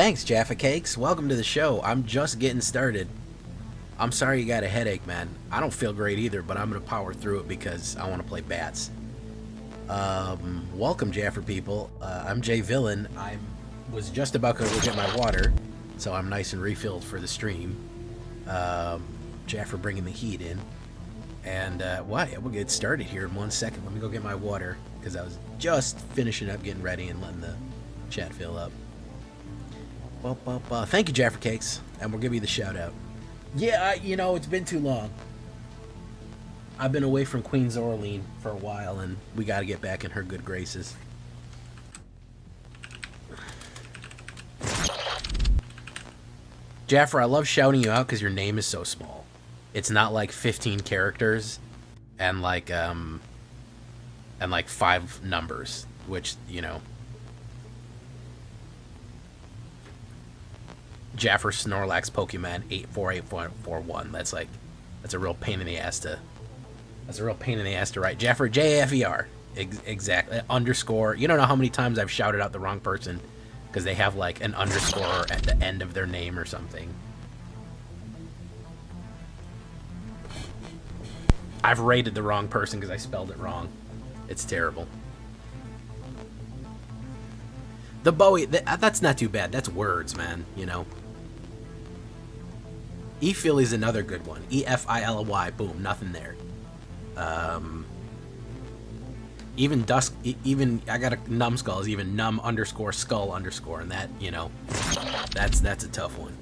Thanks, Jaffa Cakes. Welcome to the show. I'm just getting started. I'm sorry you got a headache, man. I don't feel great either, but I'm going to power through it because I want to play bats. Welcome, Jaffa people. I'm Jay Villain. I was just about to go get my water, so I'm nice and refilled for the stream. Jaffa bringing the heat in. And, we'll get started here in 1 second. Let me go get my water, because I was just finishing up getting ready and letting the chat fill up. Thank you, Jaffa Cakes, and we'll give you the shout out. Yeah, it's been too long. I've been away from Queen Zoraline for a while, and we got to get back in her good graces. Jaffa, I love shouting you out because your name is so small. It's not like 15 characters and like 5 numbers, which, Jaffer Snorlax Pokemon 84841. That's a real pain in the ass to. That's a real pain in the ass to write. Jaffer JFER. Exactly. Underscore. You don't know how many times I've shouted out the wrong person because they have like an underscore at the end of their name or something. I've rated the wrong person because I spelled it wrong. It's terrible. The Bowie. That's not too bad. That's words, man. E-Philly's another good one. E-F-I-L-Y. Boom. Nothing there. Even Dusk. I got a numbskull is even num underscore skull underscore, and that that's a tough one.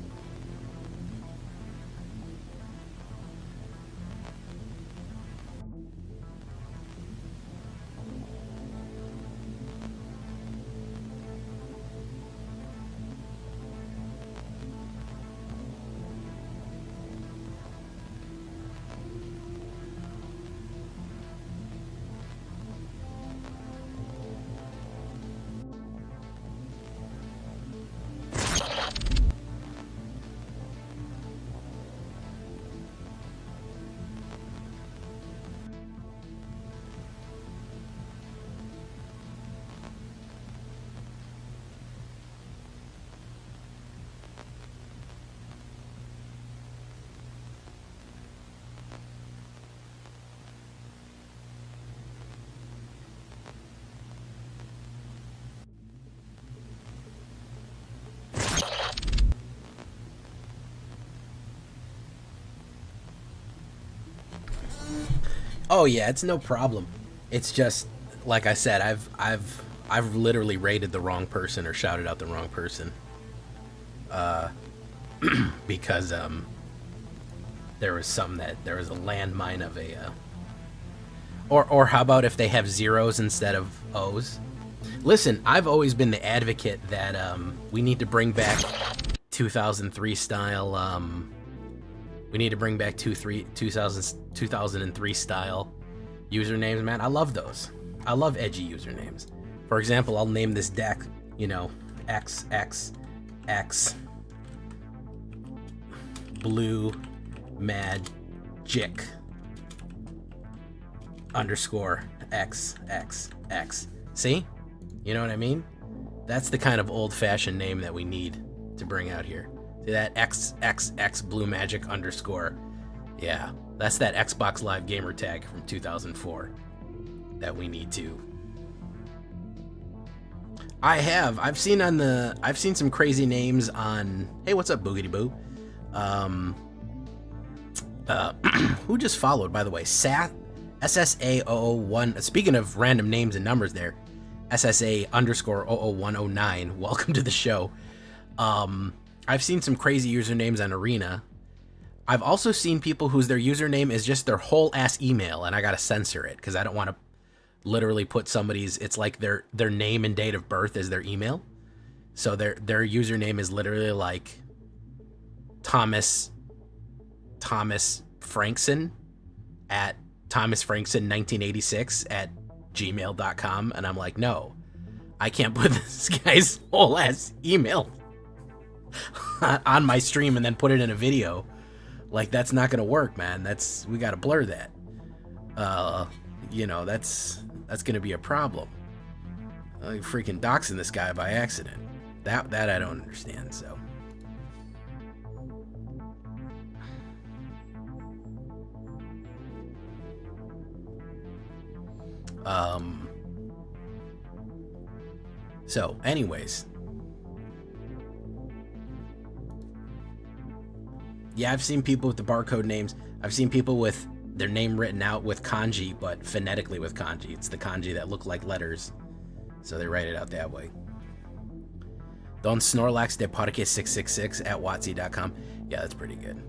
Oh yeah, it's no problem. It's just like I said, I've literally rated the wrong person or shouted out the wrong person. Because there was a landmine of a or how about if they have zeros instead of O's? Listen, I've always been the advocate that we need to bring back 2003 style we need to bring back 2003 style usernames, man. I love those. I love edgy usernames. For example, I'll name this deck, XXX Blue Magic underscore XXX. See? You know what I mean? That's the kind of old-fashioned name that we need to bring out here. See that XXX Blue Magic underscore? Yeah, that's that Xbox Live gamer tag from 2004 that we need to. I've seen some crazy names on. Hey, what's up, Boogity Boo? Who just followed, by the way? SSA001. Speaking of random names and numbers, there, SSA underscore 00109. Welcome to the show. I've seen some crazy usernames on Arena. I've also seen people whose their username is just their whole ass email, and I gotta censor it because I don't want to literally put somebody's. It's like their name and date of birth as their email, so their username is literally like Thomas Frankson at ThomasFrankson1986 at gmail.com, and I'm like, no, I can't put this guy's whole ass email on my stream and then put it in a video. Like, that's not gonna work, man. We gotta blur that. That's gonna be a problem. I'm freaking doxing this guy by accident. That I don't understand, so. So, anyways. Yeah, I've seen people with the barcode names. I've seen people with their name written out with kanji, but phonetically with kanji. It's the kanji that look like letters, so they write it out that way. Don Snorlax de Parque 666 at Watsy.com. Yeah, that's pretty good.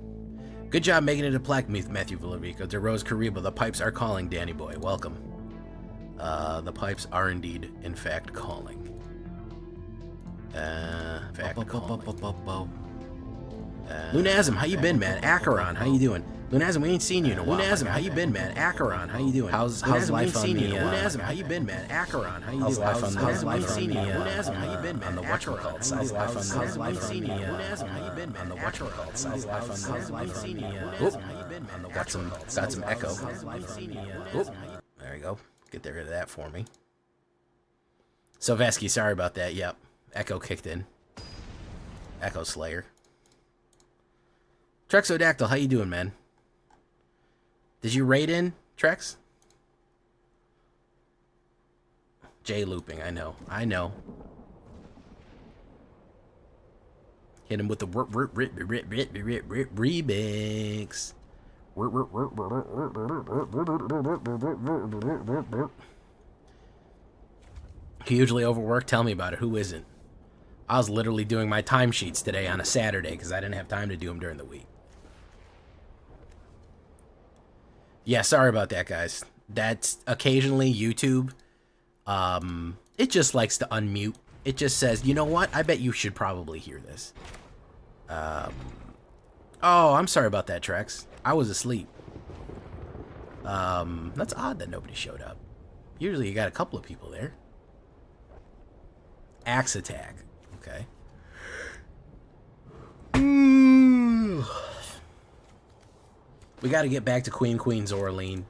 Good job making it a plaque, Matthew Villavico. DeRose Kariba, the pipes are calling, Danny boy. Welcome. The pipes are indeed, in fact, calling. Lunazim, how you been, man? Acheron, how you doing? Lunazim, we ain't seen you in a while. Lunazim, how you been, man? Acheron, how you doing? How's life on the Lunazim, how you been, man? Acheron, how you doing? How's life on the Lunazim, how you been, man? On the whatchamacallit. How's life on the Lunazim, how you been, man? On the whatchamacallit. How's life on the Lunazim, how you been, man? Got some echo. There you go. Get rid of that for me. Sylvesky, sorry about that. Yep. Echo kicked in. Echo Slayer. Trexodactyl, how you doing, man? Did you raid in, Trex? J looping, I know. Hit him with the remix. Hugely overworked? Tell me about it. Who isn't? I was literally doing my timesheets today on a Saturday because I didn't have time to do them during the week. Yeah, sorry about that, guys. That's occasionally YouTube. It just likes to unmute. It just says, you know what? I bet you should probably hear this. Oh, I'm sorry about that, Trex. I was asleep. That's odd that nobody showed up. Usually you got a couple of people there. Axe attack. Okay. We got to get back to Queen Zoraline.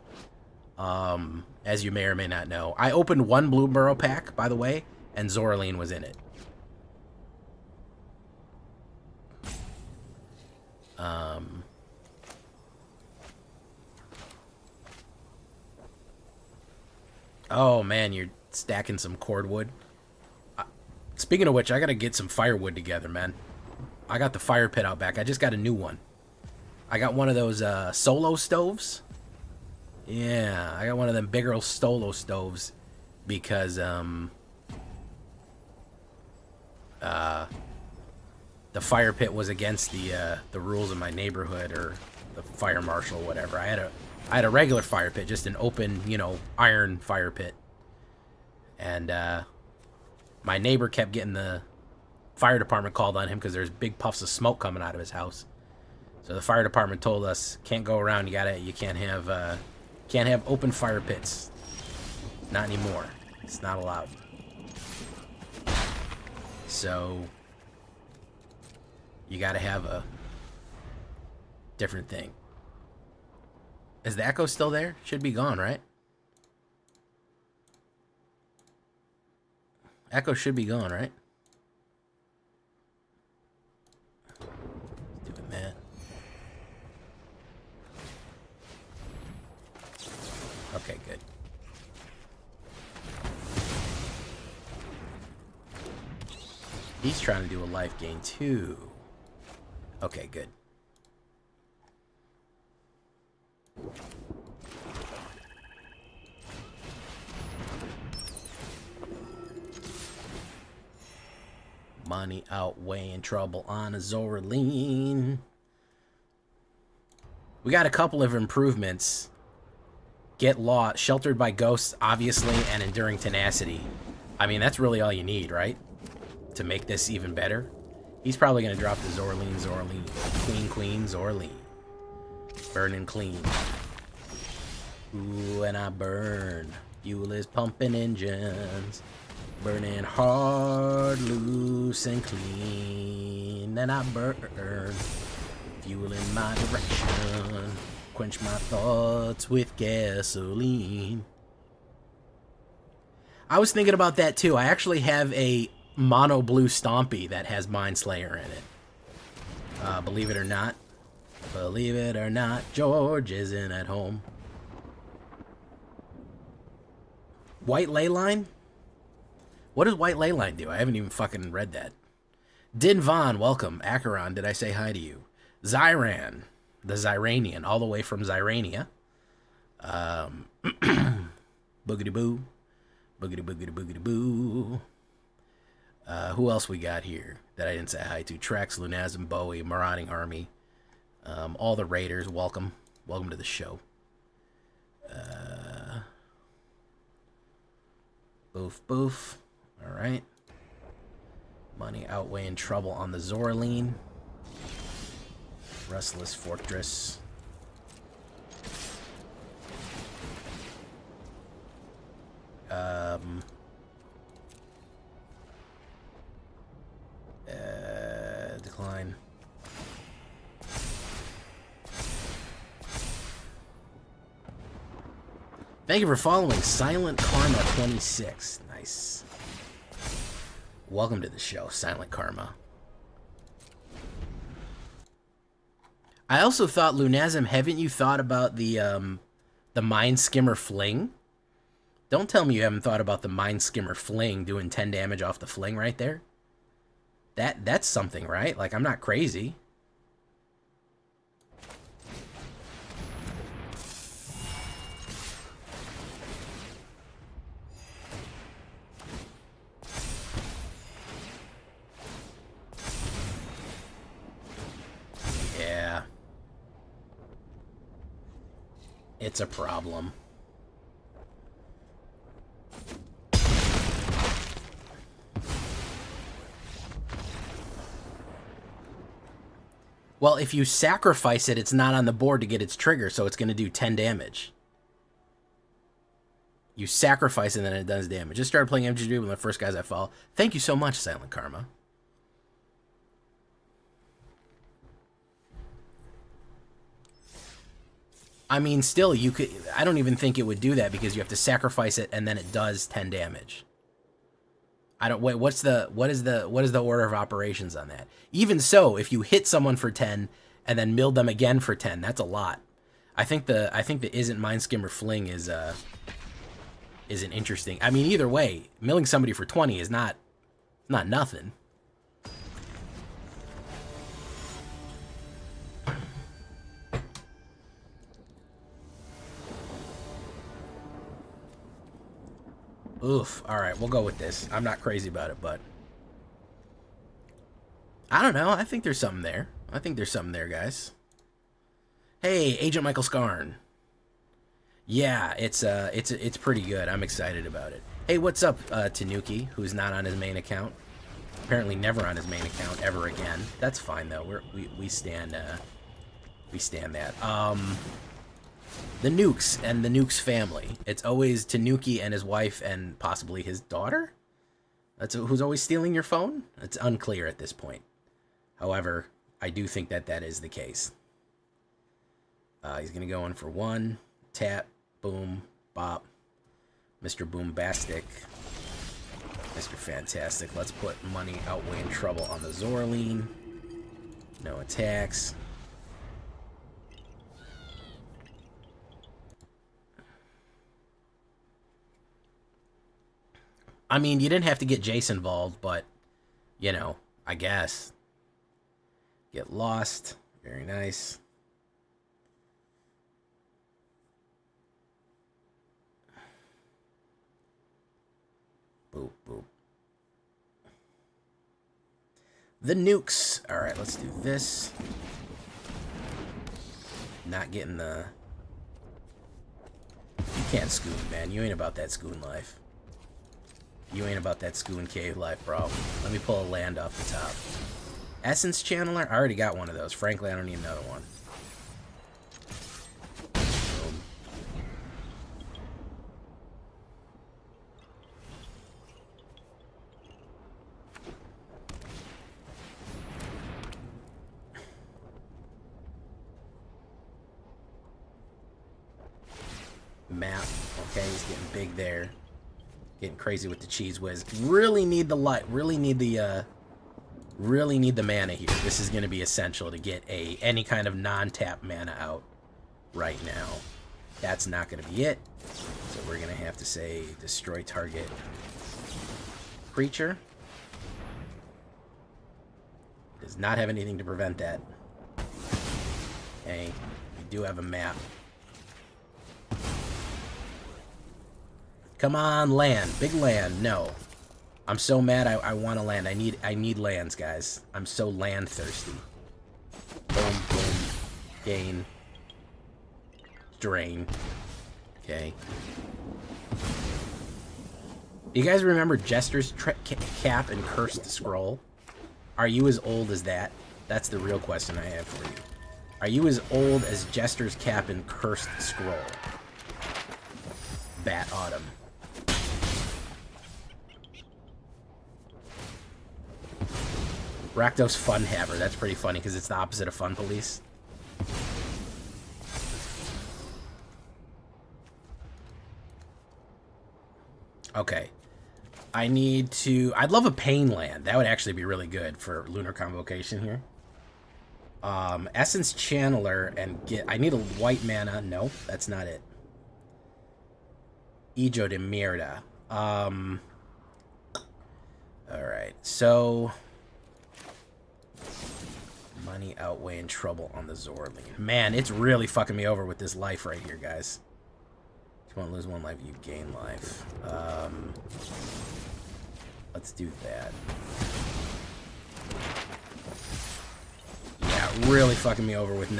As you may or may not know. I opened one Blue Burrow pack, by the way, and Zoraline was in it. Oh, man, you're stacking some cordwood. Speaking of which, I got to get some firewood together, man. I got the fire pit out back. I just got a new one. I got one of those solo stoves. Yeah, I got one of them bigger solo stoves because the fire pit was against the rules of my neighborhood or the fire marshal, whatever. I had a regular fire pit, just an open, iron fire pit. And my neighbor kept getting the fire department called on him because there's big puffs of smoke coming out of his house. So the fire department told us, can't go around. You can't have open fire pits. Not anymore. It's not allowed. So you got to have a different thing. Is the echo still there? Should be gone, right? Echo should be gone, right? Doing that. Okay, good. He's trying to do a life gain too. Okay, good. Money outweighing trouble on a Zoraline. We got a couple of improvements. Get lost, sheltered by ghosts, obviously, and enduring tenacity. I mean, that's really all you need, right? To make this even better. He's probably going to drop the Zoraline. Queen, Zoraline. Burning clean. Ooh, and I burn. Fuel is pumping engines. Burning hard, loose, and clean. And I burn. Fuel in my direction. Quench my thoughts with gasoline. I was thinking about that too. I actually have mono blue Stompy that has Mind Slayer in it. Believe it or not. Believe it or not, George isn't at home. White Leyline? What does White Leyline do? I haven't even fucking read that. Din Von, welcome. Acheron, did I say hi to you? Zyran, the Zyranian, all the way from Zyrania. Boogity boo. Boogity boogity boogity boo. Who else we got here that I didn't say hi to? Trex, Lunazim, Bowie, Marauding Army. All the Raiders, welcome. Welcome to the show. Boof, boof. All right. Money outweighing trouble on the Zorleen. Restless Fortress. Decline. Thank you for following Silent Karma 26. Nice. Welcome to the show, Silent Karma. I also thought, Lunazim, haven't you thought about the Mind Skimmer Fling? Don't tell me you haven't thought about the Mind Skimmer Fling doing 10 damage off the fling right there. That's something, right? Like, I'm not crazy. Yeah. It's a problem. Well, if you sacrifice it, it's not on the board to get its trigger, so it's going to do 10 damage. You sacrifice it, and then it does damage. Just started playing MGD with the first guys I follow. Thank you so much, Silent Karma. I mean, still, you could. I don't even think it would do that because you have to sacrifice it, and then it does 10 damage. I don't wait. What is the order of operations on that? Even so, if you hit someone for 10 and then mill them again for 10, that's a lot. I think the isn't Mind Skimmer Fling is an interesting. I mean, either way, milling somebody for 20 is not nothing. Oof. All right, we'll go with this. I'm not crazy about it, but I don't know. I think there's something there. I think there's something there, guys. Hey, Agent Michael Scarn. Yeah, it's pretty good. I'm excited about it. Hey, what's up, Tanuki, who's not on his main account? Apparently, never on his main account ever again. That's fine though. We stand that. The Nukes and the Nukes family. It's always Tanuki and his wife and possibly his daughter? That's who's always stealing your phone? It's unclear at this point. However, I do think that is the case. He's going to go in for one. Tap. Boom. Bop. Mr. Boombastic. Mr. Fantastic. Let's put money outweighing trouble on the Zorleen. No attacks. I mean, you didn't have to get Jace involved, but, you know, I guess. Get lost. Very nice. Boop, boop. The Nukes. All right, let's do this. Not getting the... You can't scoon, man. You ain't about that scoon life. You ain't about that Scoon Cave life, bro. Let me pull a land off the top. Essence Channeler? I already got one of those. Frankly, I don't need another one. Boom. Map. Okay, he's getting big there. Getting crazy with the cheese whiz. Really need the light. Really need the mana here. This is going to be essential to get any kind of non-tap mana out right now. That's not going to be it. So we're going to have to say destroy target creature. Does not have anything to prevent that. Okay, we do have a map. Come on, land. Big land. No. I'm so mad I want to land. I need lands, guys. I'm so land thirsty. Boom, boom. Gain. Drain. Okay. You guys remember Jester's Cap and Cursed Scroll? Are you as old as that? That's the real question I have for you. Are you as old as Jester's Cap and Cursed Scroll? Bat Autumn. Rakdos Fun Haver. That's pretty funny because it's the opposite of Fun Police. Okay. I'd love a Pain Land. That would actually be really good for Lunar Convocation here. Essence Channeler and I need a white mana. No, that's not it. Hijo de Mierda. Alright, so money outweighing trouble on the Zorling. Man, it's really fucking me over with this life right here, guys. If you want to lose one life, you gain life. Let's do that. Yeah, really fucking me over with the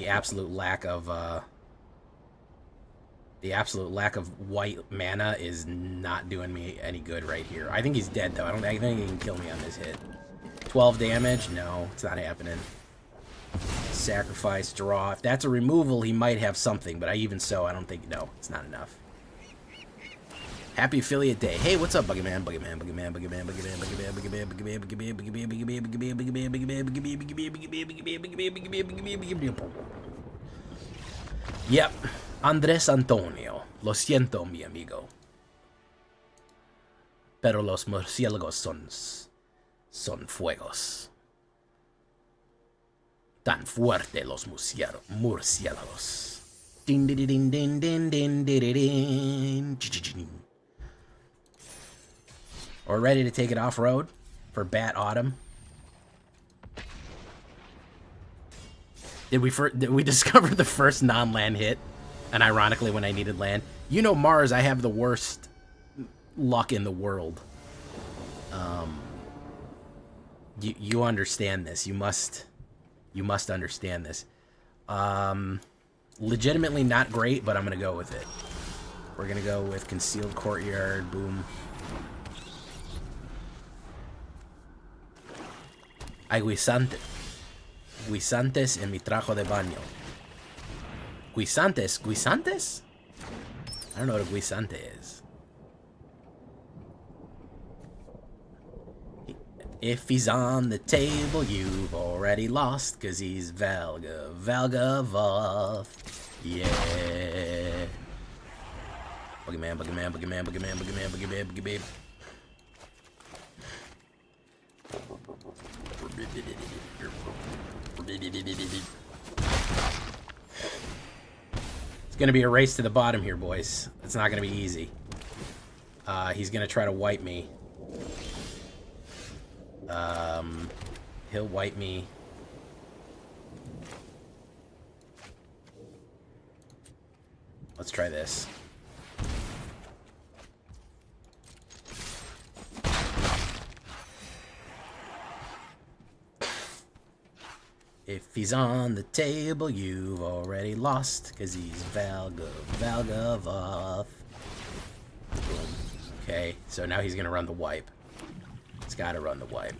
absolute lack of white mana is not doing me any good right here. I think he's dead though. I think he can kill me on this hit. 12 damage? No, it's not happening. Sacrifice, draw. If that's a removal, he might have something, but even so, I don't think, no, it's not enough. Happy affiliate day. Hey, what's up, Buggy Man? Buggy Man, Buggy Man, Buggy Man, Buggy Man, Buggy Man, Buggy Man, Buggy Man, Buggy Man, Buggy Man, Buggy Man, Buggy Man, Buggy Man, Buggy Man, Buggy Man, Buggy Man, Buggy Man, Buggy Man, Buggy Man, Buggy Man, Buggy Man. Yep. Andres Antonio. Lo siento, mi amigo. Pero los murciélagos son fuegos. Tan fuerte los murciélagos. Din din din din din din din din. We're ready to take it off-road for Bat Autumn. Did we discover the first non-land hit? And ironically, when I needed land. You know, Mars, I have the worst luck in the world. You understand this. You must understand this. Legitimately not great, but I'm going to go with it. We're going to go with Concealed Courtyard. Boom. Hay guisantes en mi trajo de baño. Guisantes? Guisantes? I don't know what a guisante is. If he's on the table, you've already lost, 'cause he's Valgavoth. Yeah. Boogeyman, boogeyman, boogeyman, boogeyman, boogeyman, boogeyman, boogeyman. It's gonna be a race to the bottom here, boys. It's not gonna be easy. He's gonna try to wipe me. He'll wipe me. Let's try this. If he's on the table, you've already lost, 'cause he's Valgavoth. Okay, so now he's gonna run the wipe. He's gotta run the wipe.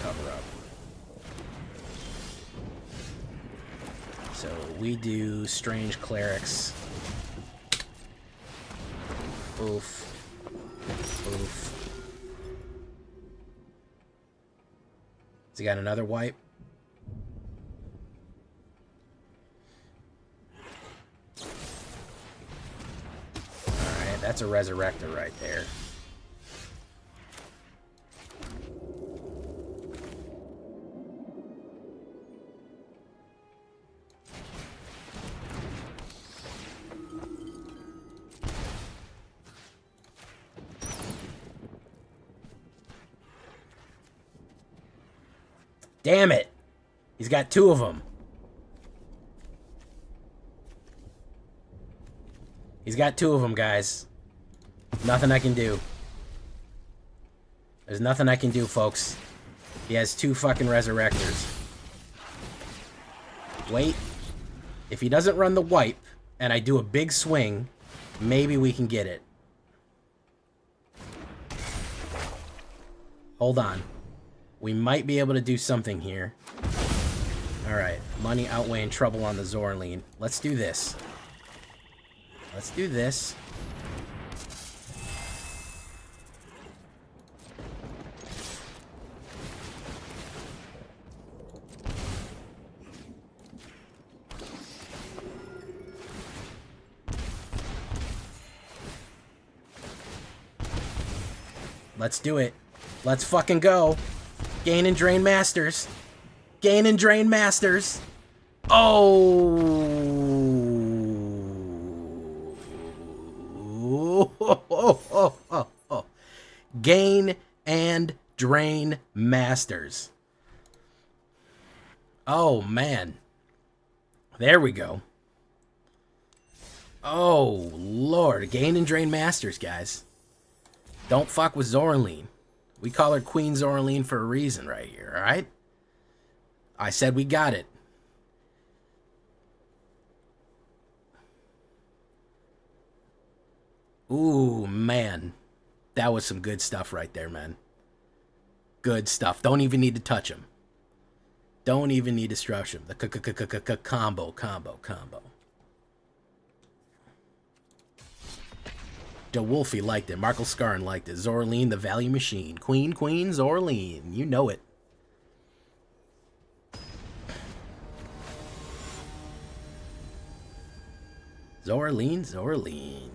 Cover up. So we do Strange Clerics. Oof. Oof. Has he got another wipe? That's a Resurrector right there. Damn it! He's got two of them. He's got two of them, guys. Nothing I can do. There's nothing I can do, folks. He has two fucking Resurrectors. Wait. If he doesn't run the wipe, and I do a big swing, maybe we can get it. Hold on. We might be able to do something here. Alright. Money outweighing trouble on the Zorleen. Let's do this. Let's do this. Let's do it. Let's fucking go. Gain and Drain Masters. Gain and Drain Masters. Oh. Gain and Drain Masters. Oh, man. There we go. Oh, Lord. Gain and Drain Masters, guys. Don't fuck with Zorleen. We call her Queen Zorleen for a reason right here, alright? I said we got it. Ooh, man. That was some good stuff right there, man. Good stuff. Don't even need to touch him. Don't even need to stretch him. The combo. DeWolfie liked it. Markle Scarn liked it. Zorleen, the Value Machine. Queen, Zorleen. You know it. Zorleen.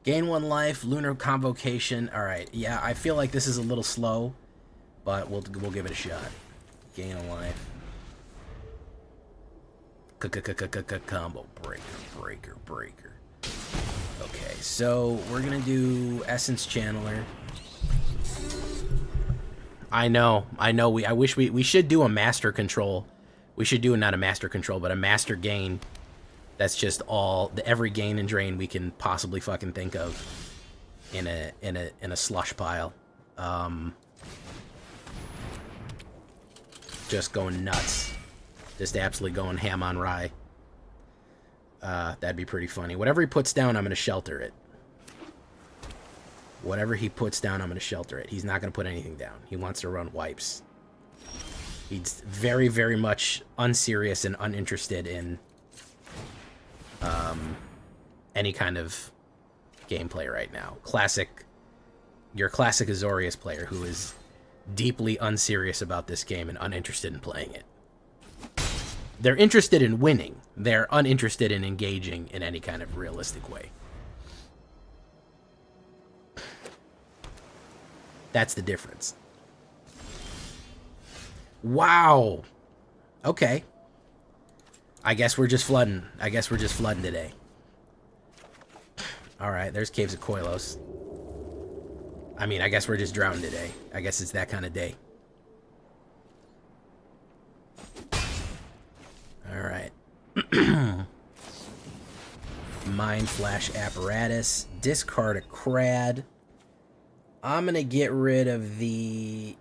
Gain 1 life, Lunar Convocation. Alright, yeah, I feel like this is a little slow, but we'll give it a shot. Gain a life. Combo. Breaker. Okay, so we're gonna do Essence Channeler. I know. I wish we should do a Master Control. We should do not a Master Control, but a Master Gain. That's just every gain and drain we can possibly fucking think of in a slush pile. Just going nuts. Just absolutely going ham on rye. That'd be pretty funny. Whatever he puts down, I'm going to shelter it. Whatever he puts down, I'm going to shelter it. He's not going to put anything down. He wants to run wipes. He's very, very much unserious and uninterested in any kind of gameplay right now. Your classic Azorius player who is deeply unserious about this game and uninterested in playing it. They're interested in winning. They're uninterested in engaging in any kind of realistic way. That's the difference. Wow. Okay. I guess we're just flooding. Today. Alright, there's Caves of Koilos. I mean, I guess we're just drowning today. I guess it's that kind of day. Alright. Mind Flash Apparatus. Discard a Crad. I'm gonna get rid of the...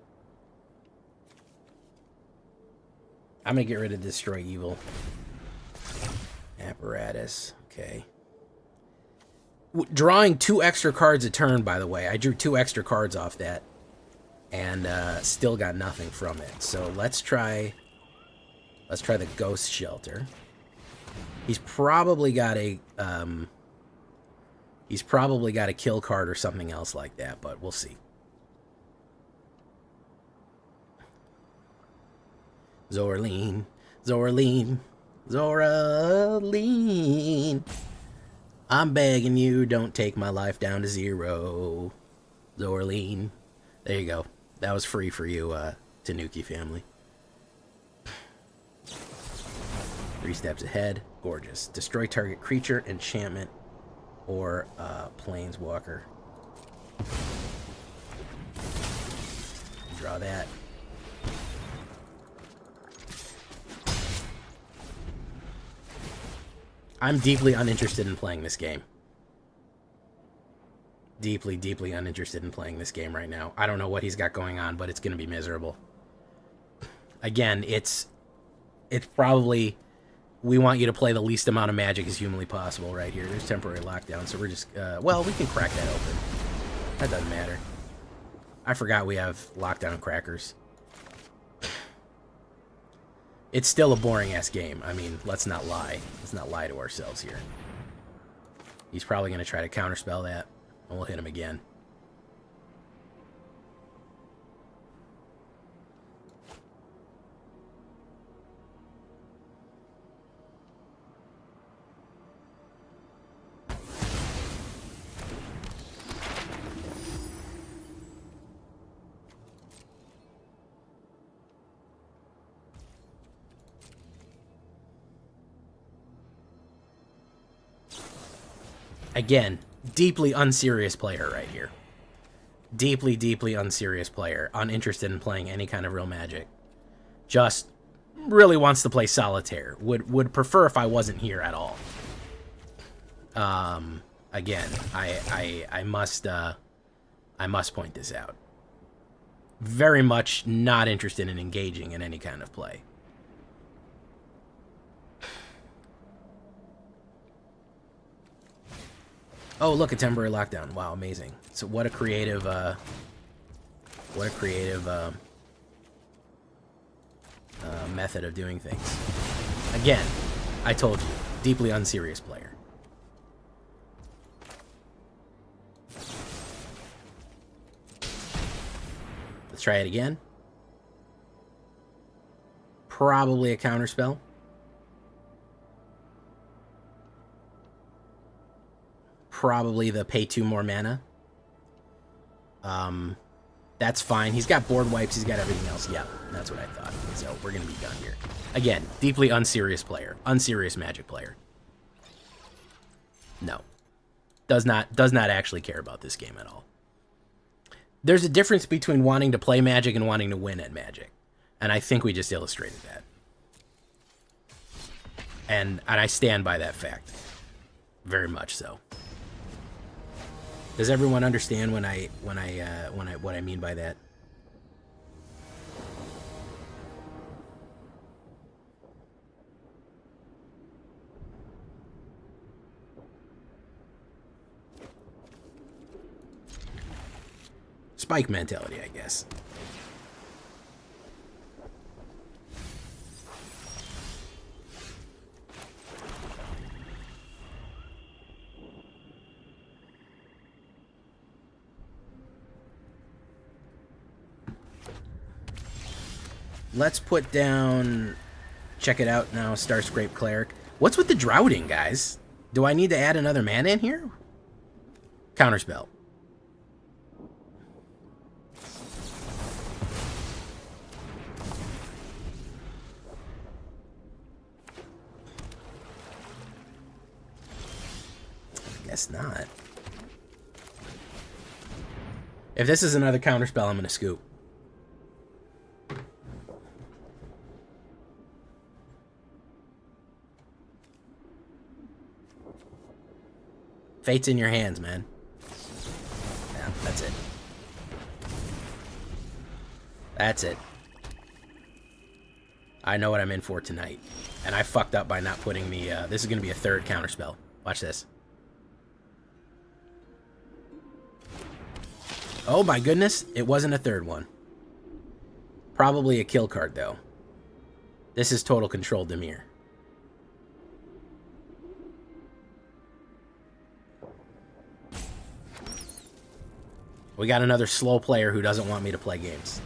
I'm gonna get rid of Destroy Evil. Apparatus. Okay. Drawing 2 extra cards a turn, by the way. I drew 2 extra cards off that. And still got nothing from it. So let's try the Ghost Shelter. He's probably got a kill card or something else like that, but we'll see. Zorleen. Zoraline. I'm begging you, don't take my life down to 0. Zoraline. There you go. That was free for you, Tanuki family. 3 steps ahead. Gorgeous. Destroy target creature, enchantment, or planeswalker. Draw that. I'm deeply uninterested in playing this game. Deeply, deeply uninterested in playing this game right now. I don't know what he's got going on, but it's going to be miserable. Again, it's probably... We want you to play the least amount of Magic as humanly possible right here. There's temporary lockdown, so we're just... well, we can crack that open. That doesn't matter. I forgot we have lockdown crackers. It's still a boring-ass game. I mean, let's not lie. Let's not lie to ourselves here. He's probably going to try to counterspell that, and we'll hit him again. Again, deeply unserious player right here. Deeply, deeply unserious player. Uninterested in playing any kind of real Magic. Just really wants to play solitaire. Would prefer if I wasn't here at all. Again, I must point this out. Very much not interested in engaging in any kind of play. Oh, look, a temporary lockdown. Wow, amazing. So what a creative, method of doing things. Again, I told you, deeply unserious player. Let's try it again. Probably a counterspell. Probably the pay 2 more mana. That's fine. He's got board wipes. He's got everything else. Yeah, that's what I thought. So we're going to be done here. Again, deeply unserious player. Unserious Magic player. No. Does not actually care about this game at all. There's a difference between wanting to play Magic and wanting to win at Magic. And I think we just illustrated that. And I stand by that fact. Very much so. Does everyone understand what I mean by that? Spike mentality, I guess. Let's put down... Check it out now, Starscrape Cleric. What's with the droughting, guys? Do I need to add another mana in here? Counterspell. Guess not. If this is another counterspell, I'm gonna scoop. Fate's in your hands, man. Yeah, that's it. That's it. I know what I'm in for tonight. And I fucked up by not putting the... this is going to be a third counterspell. Watch this. Oh my goodness, it wasn't a third one. Probably a kill card, though. This is Total Control Dimir. We got another slow player who doesn't want me to play games.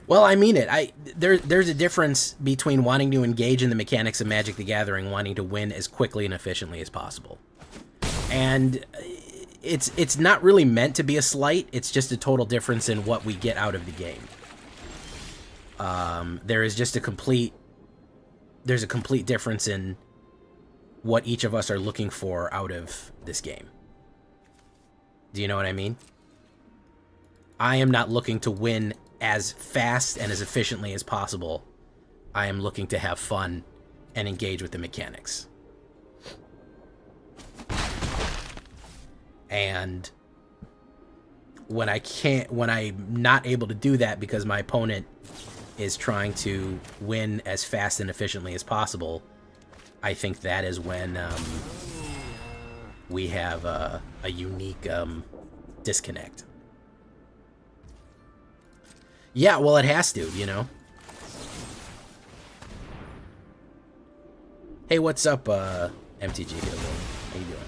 Well, I mean it. There's a difference between wanting to engage in the mechanics of Magic the Gathering, wanting to win as quickly and efficiently as possible. And it's not really meant to be a slight. It's just a total difference in what we get out of the game. There is just a complete difference in what each of us are looking for out of this game. Do you know what I mean? I am not looking to win as fast and as efficiently as possible. I am looking to have fun and engage with the mechanics. And when I'm not able to do that because my opponent is trying to win as fast and efficiently as possible, I think that is when we have a unique disconnect. Yeah, well, it has to, you know. Hey, what's up, MTG? How you doing?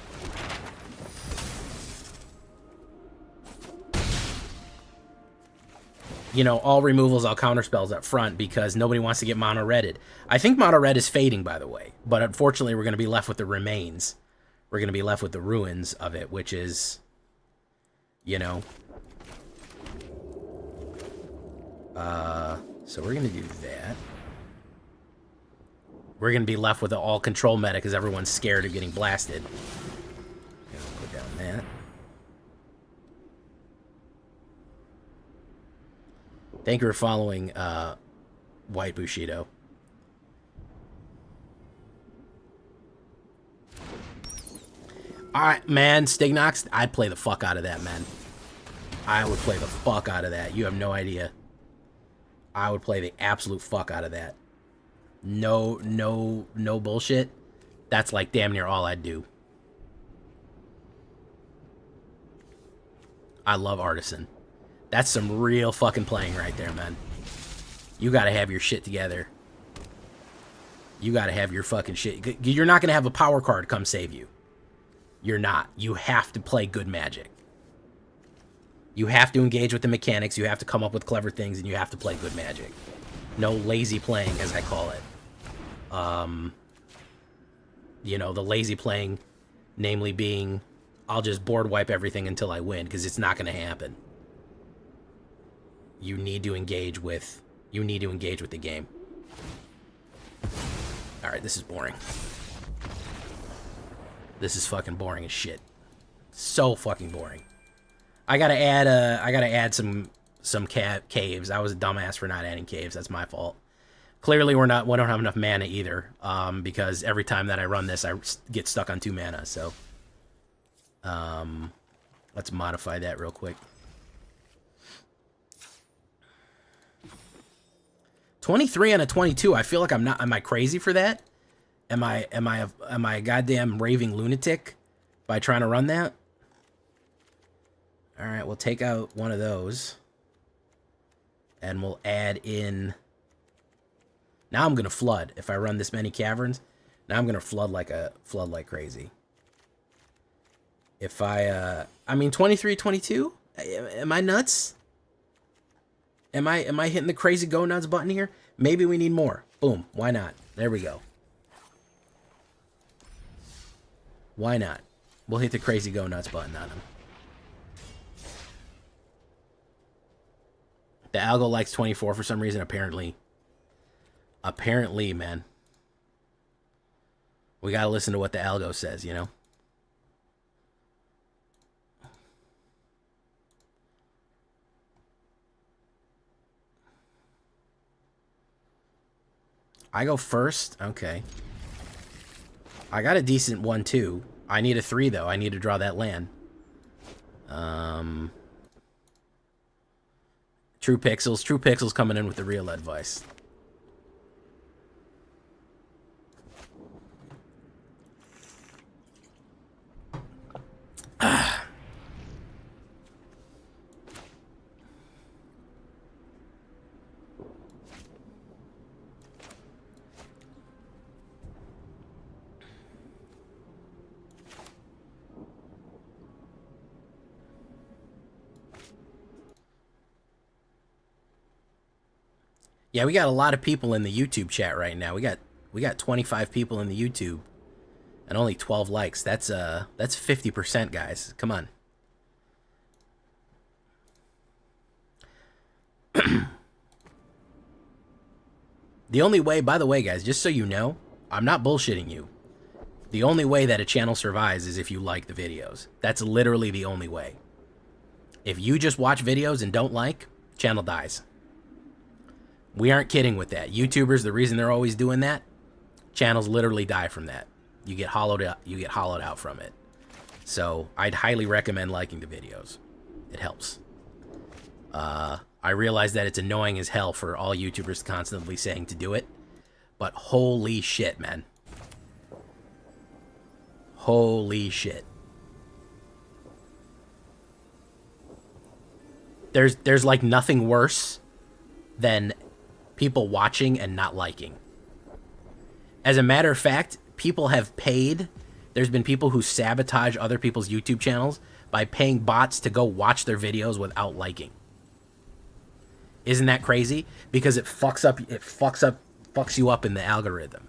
You know, all removals, all counterspells up front because nobody wants to get mono-redded. I think mono-red is fading, by the way, but unfortunately we're going to be left with the remains. We're going to be left with the ruins of it, which is, you know... so we're going to do that. We're going to be left with an all-control meta because everyone's scared of getting blasted. Put down that. Thank you for following, White Bushido. Alright, man, Stignox, I'd play the fuck out of that, man. I would play the fuck out of that. You have no idea. I would play the absolute fuck out of that. No bullshit. That's like damn near all I'd do. I love Artisan. That's some real fucking playing right there, man. You gotta have your shit together. You gotta have your fucking shit. You're not gonna have a power card come save you. You're not. You have to play good Magic. You have to engage with the mechanics, you have to come up with clever things, and you have to play good Magic. No lazy playing, as I call it. You know, the lazy playing, namely being, I'll just board wipe everything until I win, because it's not going to happen. You need to engage with the game. Alright, this is boring. This is fucking boring as shit. So fucking boring. I gotta add some caves. I was a dumbass for not adding caves. That's my fault. Clearly we don't have enough mana either, because every time that I run this, I get stuck on 2 mana. So, let's modify that real quick. 23 on a 22. I feel like I'm not. Am I crazy for that? Am I a goddamn raving lunatic by trying to run that? All right, we'll take out one of those, and we'll add in. Now I'm gonna flood. If I run this many caverns, now I'm gonna flood like crazy. If I mean 23, 22. Am I nuts? Am I hitting the crazy go nuts button here? Maybe we need more. Boom. Why not? There we go. Why not? We'll hit the crazy go nuts button on him. The algo likes 24 for some reason, apparently. Apparently, man. We gotta listen to what the algo says, you know? I go first? Okay. I got a decent 1-2. I need a 3, though. I need to draw that land. True Pixels. True Pixels coming in with the real advice. Yeah, we got a lot of people in the YouTube chat right now. We got 25 people in the YouTube and only 12 likes. That's 50%, guys. Come on. The only way, by the way, guys, just so you know, I'm not bullshitting you. The only way that a channel survives is if you like the videos. That's literally the only way. If you just watch videos and don't like, channel dies. We aren't kidding with that. YouTubers, the reason they're always doing that, channels literally die from that. You get hollowed out from it. So I'd highly recommend liking the videos. It helps. I realize that it's annoying as hell for all YouTubers constantly saying to do it, but holy shit, man. Holy shit. There's like nothing worse than people watching and not liking. As a matter of fact, people have paid. There's been people who sabotage other people's YouTube channels by paying bots to go watch their videos without liking. Isn't that crazy? Because it fucks you up in the algorithm.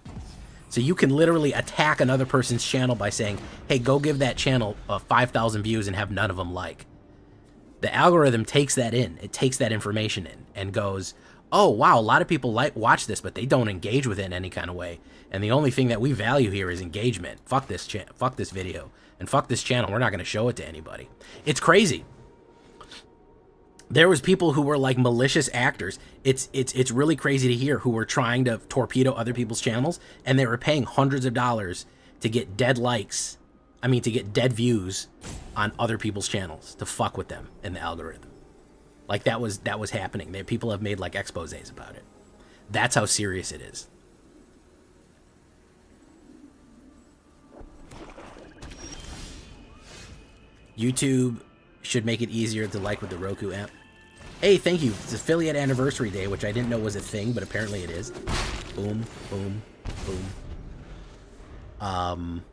So you can literally attack another person's channel by saying, hey, go give that channel 5,000 views and have none of them like. The algorithm takes that in. It takes that information in and goes, oh, wow, a lot of people watch this, but they don't engage with it in any kind of way. And the only thing that we value here is engagement. Fuck this video. And fuck this channel. We're not going to show it to anybody. It's crazy. There was people who were like malicious actors. It's really crazy to hear, who were trying to torpedo other people's channels, and they were paying hundreds of dollars to get dead likes. I mean, to get dead views on other people's channels to fuck with them in the algorithm. Like that was happening. People have made like exposés about it. That's how serious it is. YouTube should make it easier to like with the Roku app. Hey, thank you. It's affiliate anniversary day, which I didn't know was a thing, but apparently it is. Boom, boom, boom.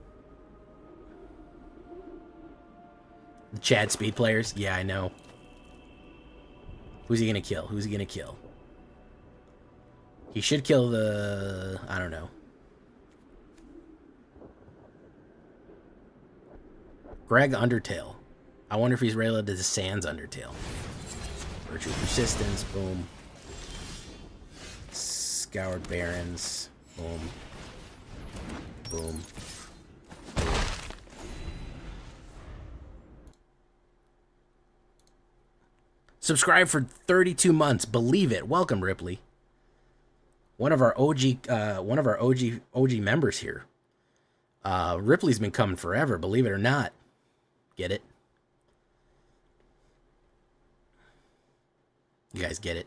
Chad speed players? Yeah, I know. Who's he gonna kill? Who's he gonna kill? He should kill the... I don't know. Greg Undertale. I wonder if he's related to the Sans Undertale. Virtual Persistence, boom. Scoured Barrens, boom. Boom. Subscribe for 32 months. Believe it. Welcome, Ripley. One of our OG members here. Ripley's been coming forever, believe it or not. Get it? You guys get it?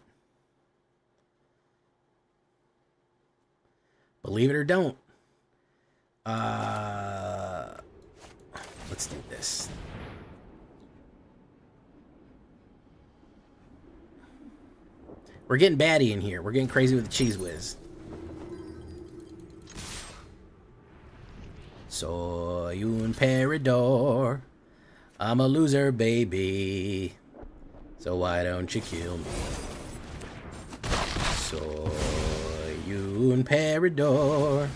Believe it or don't. Let's do this. We're getting batty in here. We're getting crazy with the cheese whiz. Soy un peridor. I'm a loser, baby. So why don't you kill me? Soy un peridor.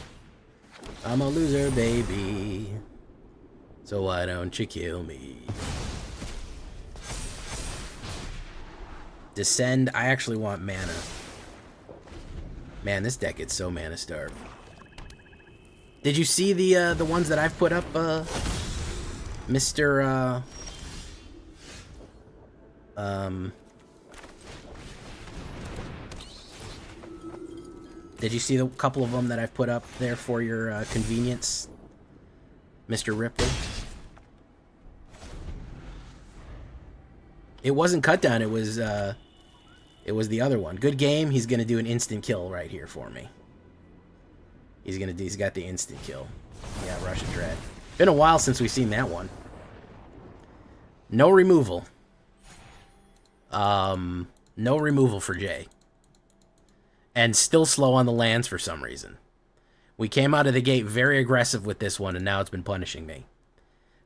I'm a loser, baby. So why don't you kill me? Descend. I actually want mana. Man, this deck gets so mana starved. Did you see the ones that I've put up, Mr. Did you see the couple of them that I've put up there for your convenience, Mr. Ripley? It wasn't cut down. It was the other one. Good game. He's gonna do an instant kill right here for me. He's got the instant kill. Yeah, Russian Dread. Been a while since we've seen that one. No removal. No removal for Jay. And still slow on the lands for some reason. We came out of the gate very aggressive with this one, and now it's been punishing me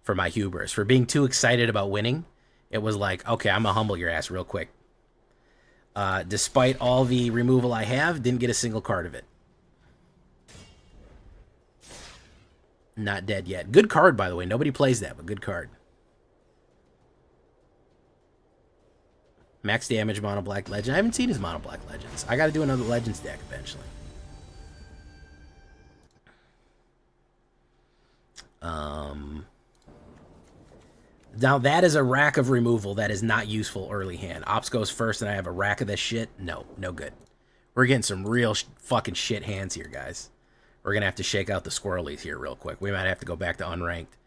for my hubris. For being too excited about winning, it was like, okay, I'm gonna humble your ass real quick. Despite all the removal I have, didn't get a single card of it. Not dead yet. Good card, by the way. Nobody plays that, but good card. Max damage Mono Black Legend. I haven't seen his Mono Black Legends. I got to do another Legends deck eventually. Now that is a rack of removal that is not useful early hand. Ops goes first and I have a rack of this shit. No, no good. We're getting some real fucking shit hands here, guys. We're going to have to shake out the squirrelies here real quick. We might have to go back to unranked.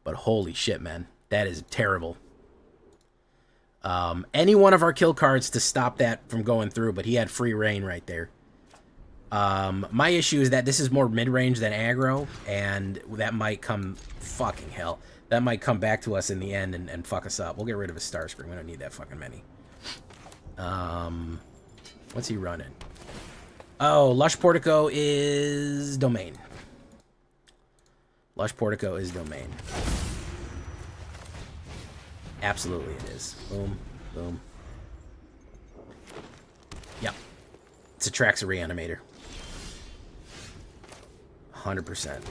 But holy shit, man. That is terrible. Any one of our kill cards to stop that from going through, but he had free reign right there. My issue is that this is more mid-range than aggro, and that might come... Fucking hell. That might come back to us in the end and fuck us up. We'll get rid of his Starscream. We don't need that fucking many. What's he running? Oh, Lush Portico is Domain. Lush Portico is Domain. Absolutely it is. Boom, boom. Yep. It's a Traxa Reanimator. 100%.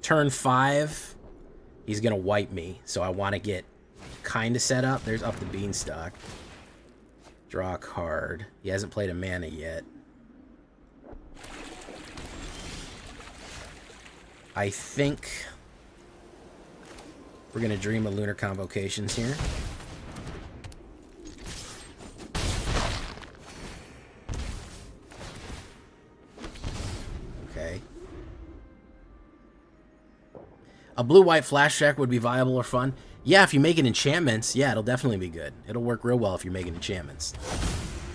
Turn 5, he's going to wipe me, so I want to get kind of set up. There's up the Beanstalk. Draw a card. He hasn't played a mana yet. I think we're going to dream of Lunar Convocations here. Okay. A blue-white flash check would be viable or fun. Yeah, if you make it enchantments, yeah, it'll definitely be good. It'll work real well if you make it enchantments.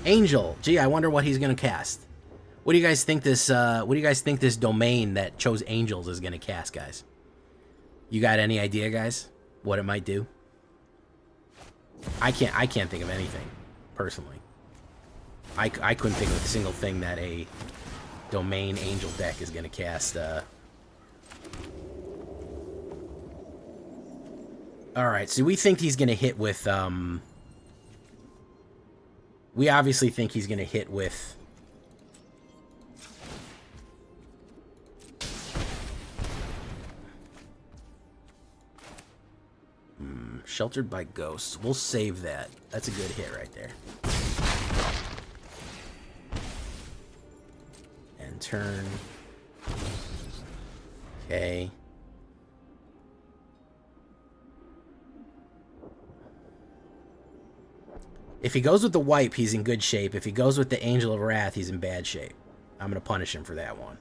Angel. Gee, I wonder what he's going to cast. What do you guys think this this domain that chose Angels is going to cast, guys? You got any idea, guys? What it might do? I can't think of anything, personally. I couldn't think of a single thing that a domain Angel deck is going to cast. Alright, so we think he's going to hit with... we obviously think he's going to hit with... Sheltered by Ghosts. We'll save that. That's a good hit right there. And turn. Okay. If he goes with the wipe, he's in good shape. If he goes with the Angel of Wrath, he's in bad shape. I'm going to punish him for that one.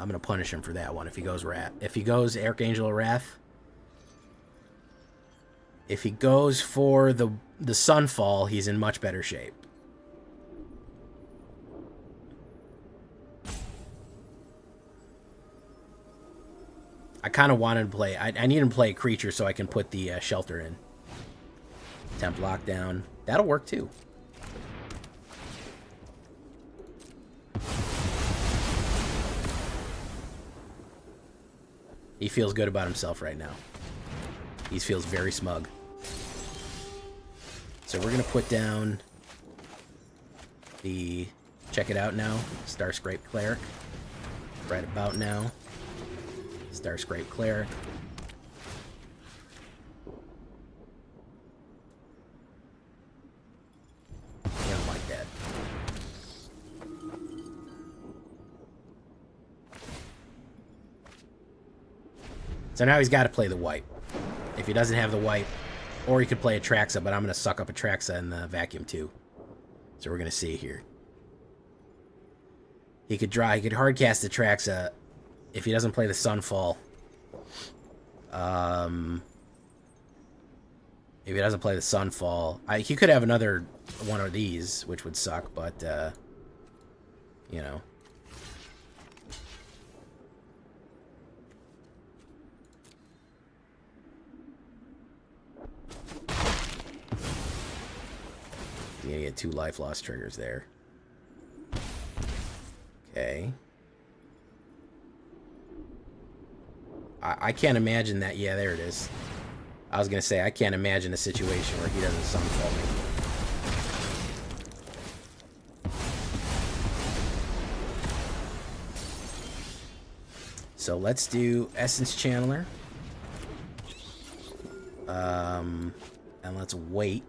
I'm going to punish him for that one if he goes Wrath. If he goes Archangel of Wrath. If he goes for the Sunfall, he's in much better shape. I kind of wanted to play... I need him to play a creature so I can put the shelter in. Temp Lockdown. That'll work too. He feels good about himself right now. He feels very smug. So we're going to put down the... Check it out now. Starscrape Cleric. Right about now. Starscrape Cleric. I don't like that. So now he's got to play the wipe. If he doesn't have the wipe, or he could play a Traxa, but I'm going to suck up a Traxa in the vacuum too. So we're going to see here. He could hardcast the Traxa if he doesn't play the Sunfall. If he doesn't play the Sunfall, he could have another one of these, which would suck, but, you know. You're gonna get 2 life loss triggers there. Okay. I can't imagine that. Yeah, there it is. I was going to say, I can't imagine a situation where he doesn't Stumfall me. So let's do Essence Channeler. And let's wait.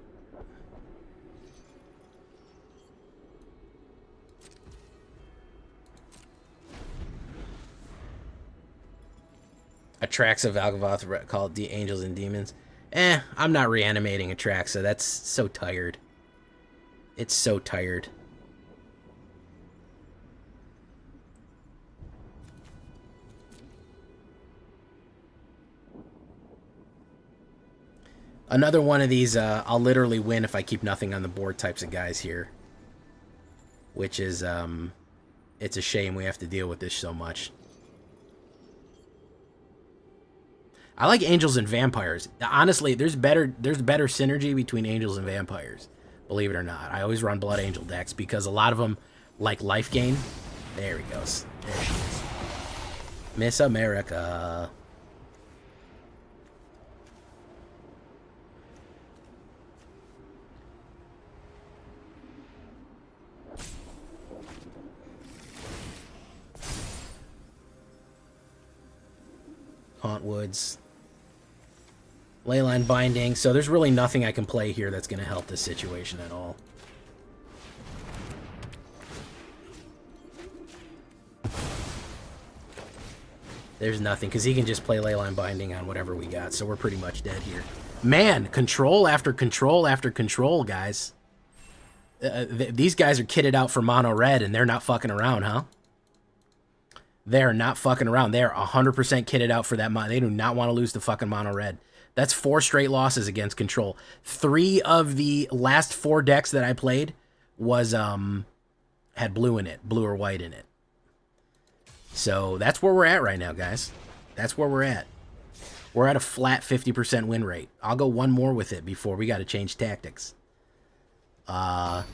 Atraxa, Valgavoth, call it the Angels and Demons. I'm not reanimating Atraxa. That's so tired. It's so tired. Another one of these, I'll literally win if I keep nothing on the board types of guys here. Which is, it's a shame we have to deal with this so much. I like Angels and Vampires. Honestly, there's better synergy between Angels and Vampires. Believe it or not. I always run Blood Angel decks because a lot of them like life gain. There he goes. There she is. Miss America. Hauntwoods. Leyline Binding. So there's really nothing I can play here that's going to help this situation at all. There's nothing, because he can just play Leyline Binding on whatever we got, so we're pretty much dead here. Man, control after control after control, guys. These guys are kitted out for mono red, and they're not fucking around, huh? They're not fucking around. They're 100% kitted out for that mono. They do not want to lose the fucking mono red. That's 4 straight losses against control. 3 of the last 4 decks that I played was had blue in it, blue or white in it. So that's where we're at right now, guys. That's where we're at. We're at a flat 50% win rate. I'll go one more with it before we got to change tactics. But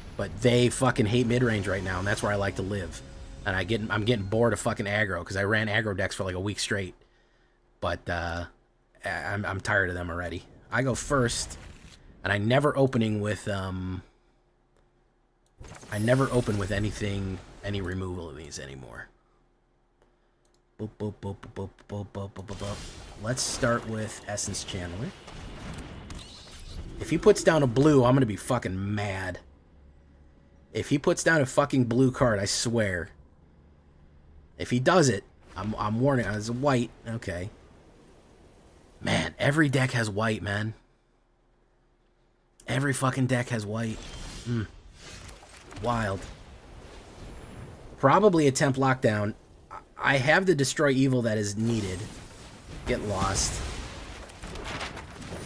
they fucking hate mid-range right now, and that's where I like to live. And I'm getting bored of fucking aggro because I ran aggro decks for like a week straight. But I'm tired of them already. I go first, and I never open with anything, any removal of these anymore. Boop, boop, boop, boop, boop, boop, boop, boop, boop. Let's start with Essence Channeler. If he puts down a blue, I'm gonna be fucking mad. If he puts down a fucking blue card, I swear. If he does it, I'm warning. It's white. Okay. Man, every deck has white, man. Every fucking deck has white. Wild. Probably a temp lockdown. I have the Destroy Evil that is needed. Get lost.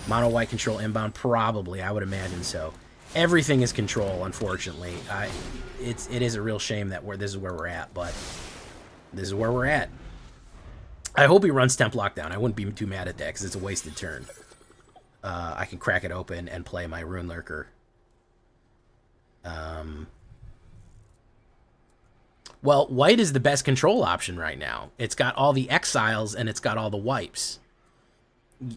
Mono white control inbound, probably. I would imagine so. Everything is control, unfortunately. It is a real shame that this is where we're at, but this is where we're at. I hope he runs temp lockdown. I wouldn't be too mad at that because it's a wasted turn. I can crack it open and play my Rune Lurker. Well, white is the best control option right now. It's got all the exiles and it's got all the wipes.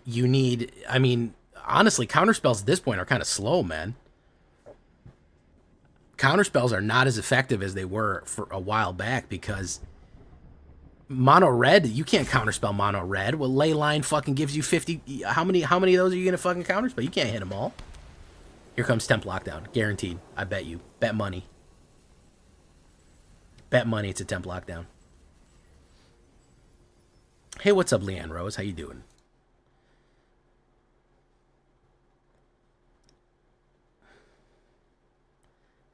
You need, I mean, honestly, counterspells at this point are kind of slow, man. Counterspells are not as effective as they were for a while back because mono red, you can't counterspell mono red. Well, Leyline fucking gives you 50. How many of those are you going to fucking counterspell? You can't hit them all. Here comes temp lockdown. Guaranteed. I bet you. Bet money. Bet money it's a temp lockdown. Hey, what's up, Leanne Rose? How you doing?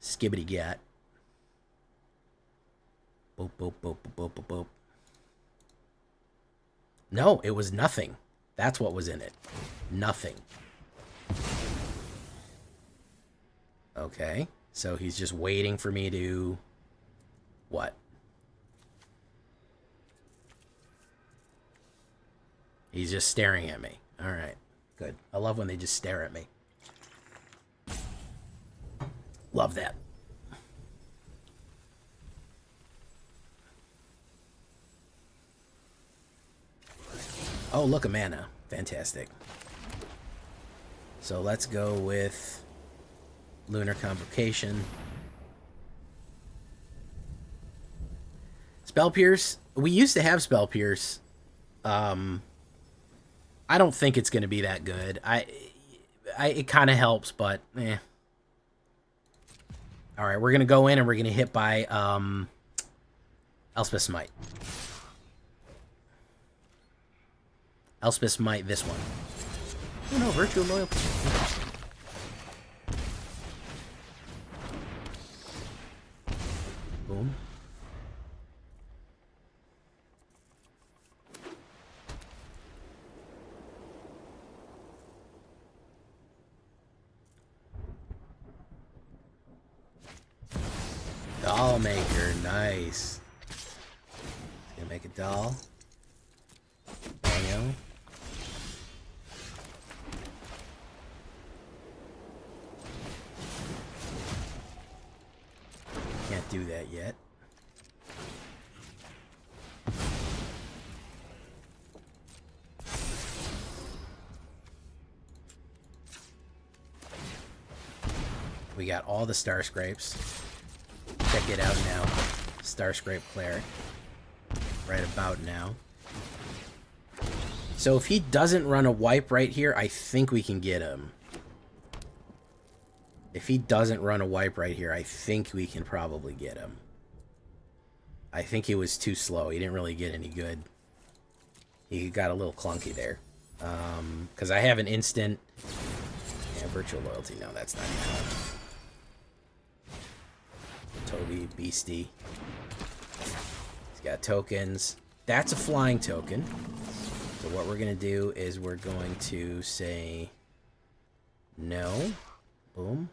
Skibbity gat. Boop, boop, boop, boop, boop, boop. No, it was nothing. That's what was in it. Nothing. Okay. So he's just waiting for me to... What? He's just staring at me. All right. Good. I love when they just stare at me. Love that. Oh, look, a mana. Fantastic. So let's go with Lunar Convocation. Spell Pierce. We used to have Spell Pierce. I don't think it's going to be that good. It kind of helps, but eh. All right, we're going to go in and we're going to hit by Elspeth Smite. Elspeth Smite, this one. Oh no, Virtual Loyalty. Boom. Doll maker, nice. Gonna make a doll. Bango. Can't do that yet. We got all the Star Scrapes. Check it out now. Star Scrape Cleric. Right about now. So if he doesn't run a wipe right here, I think we can get him. If he doesn't run a wipe right here, I think we can probably get him. I think he was too slow. He didn't really get any good. He got a little clunky there. Because I have an instant... Yeah, Virtual Loyalty. No, that's not gonna help. Toby, Beastie. He's got tokens. That's a flying token. So what we're going to do is we're going to say no. Boom.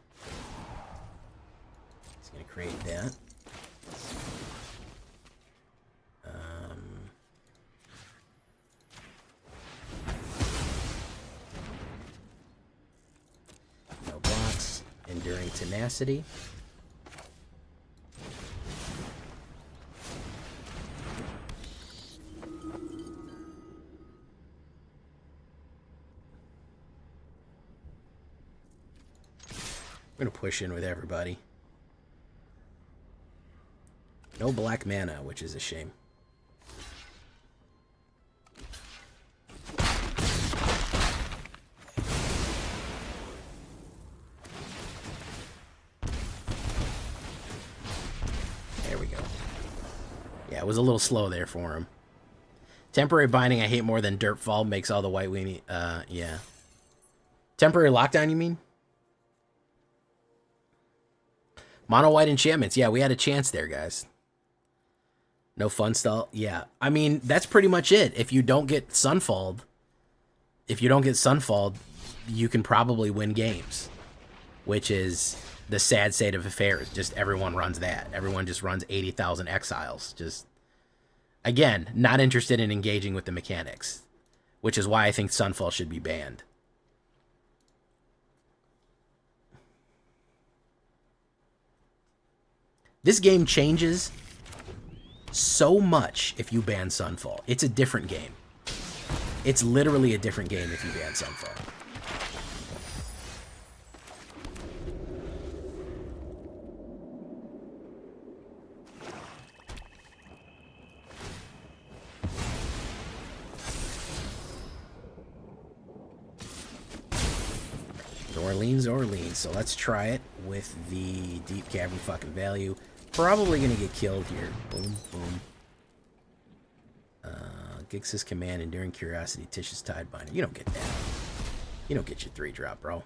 He's going to create that. No blocks. Enduring Tenacity. I'm going to push in with everybody. No black mana, which is a shame. There we go. Yeah, it was a little slow there for him. Temporary Binding I hate more than Dirtfall. Makes all the white weenie... yeah. Temporary Lockdown, you mean? Mono white enchantments. Yeah, we had a chance there, guys. No fun stall. Yeah. I mean, that's pretty much it. If you don't get Sunfalled, you can probably win games. Which is the sad state of affairs. Just everyone runs that. Everyone just runs 80,000 exiles. Just, again, not interested in engaging with the mechanics. Which is why I think Sunfall should be banned. This game changes so much if you ban Sunfall. It's a different game. It's literally a different game if you ban Sunfall. Orleans. So let's try it with the Deep Cavern fucking value. Probably gonna get killed here. Boom, boom. Gix's Command, Enduring Curiosity, Tish's Tidebinder. You don't get that. You don't get your 3-drop, bro.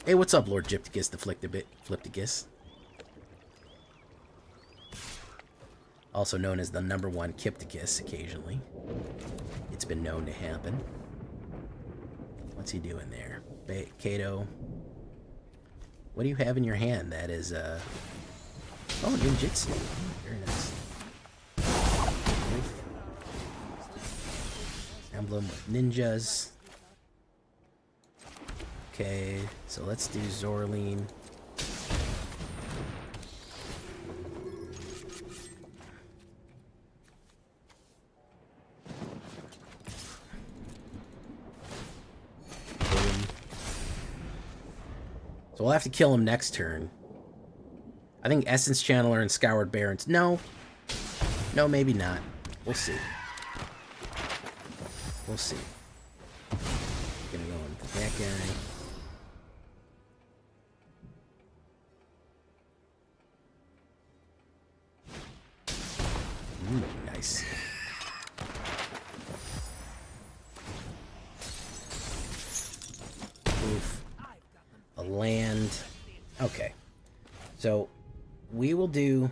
Hey, what's up, Lord Gypticus the Flipticus? Also known as the #1 Kipticus occasionally. It's been known to happen. What's he doing there? Kato. What do you have in your hand? That is, oh, ninjutsu. Very nice. Emblem with ninjas. Okay, so let's do Zorleen. So we'll have to kill him next turn. I think Essence Channeler and Scoured Barrens. No. No, maybe not. We'll see. We'll see. Gonna go into that guy. Ooh, nice. Oof. A land. Okay. So, we will do...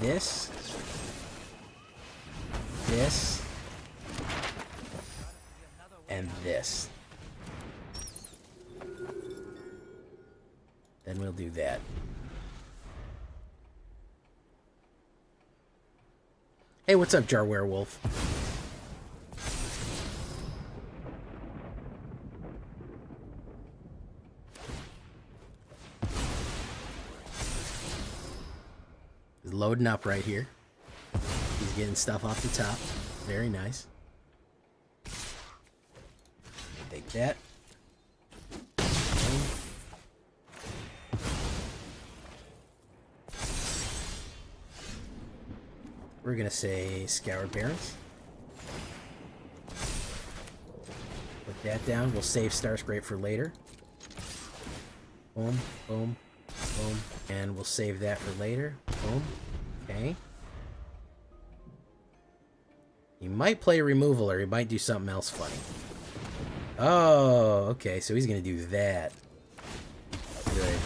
this. This. And this. Then we'll do that. Hey, what's up, Jar Werewolf? He's loading up right here. He's getting stuff off the top. Very nice. Take that. We're gonna say Scoured Barrens. Put that down. We'll save Starscrape for later. Boom, boom, boom. And we'll save that for later. Boom. Okay. He might play removal or he might do something else funny. Oh, okay. So he's gonna do that. Good.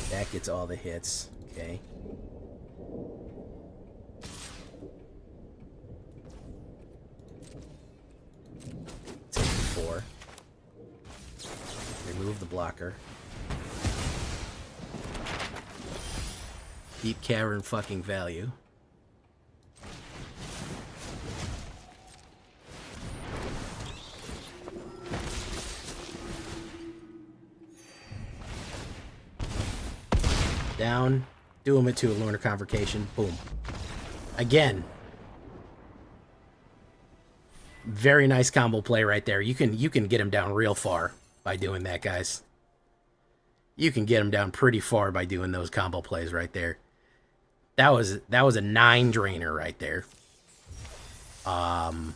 That gets all the hits. Okay. Take 4. Remove the blocker. Deep Cavern fucking value. Down. Do him into a Lunar Convocation. Boom. Again. Very nice combo play right there. You can get him down real far by doing that, guys. You can get him down pretty far by doing those combo plays right there. That was a 9 drainer right there. My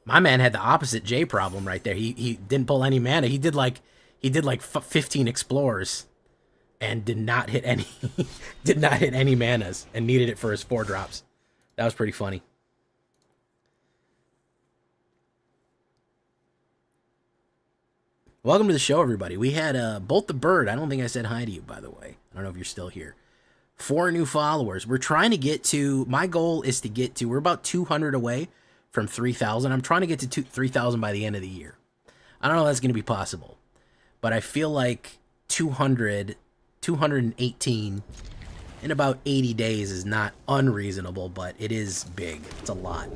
man had the opposite J problem right there. He didn't pull any mana. He did like 15 explorers and did not hit any did not hit any manas and needed it for his 4 drops. That was pretty funny. Welcome to the show, everybody. We had Bolt the Bird. I don't think I said hi to you, by the way. I don't know if you're still here. 4 new followers. We're trying to get to... My goal is to get to... We're about 200 away from 3,000. I'm trying to get to 3,000 by the end of the year. I don't know if that's going to be possible. But I feel like 218 in about 80 days is not unreasonable, but it is big. It's a lot.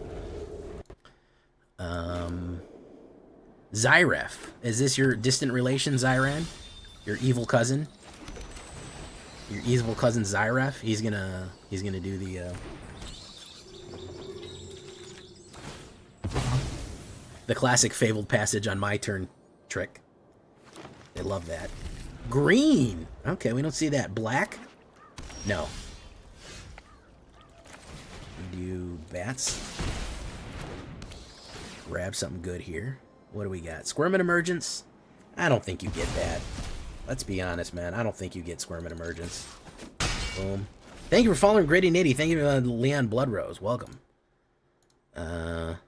Zyref. Is this your distant relation, Zyran? Your evil cousin? Your evil cousin Zyref? He's gonna do the classic fabled passage on my turn trick. They love that. Green. Okay, we don't see that. Black? No. We do bats. Grab something good here. What do we got? Squirming Emergence? I don't think you get that. Let's be honest, man. I don't think you get Squirming Emergence. Boom. Thank you for following Gritty Nitty. Thank you, Leon Bloodrose. Welcome. Boom.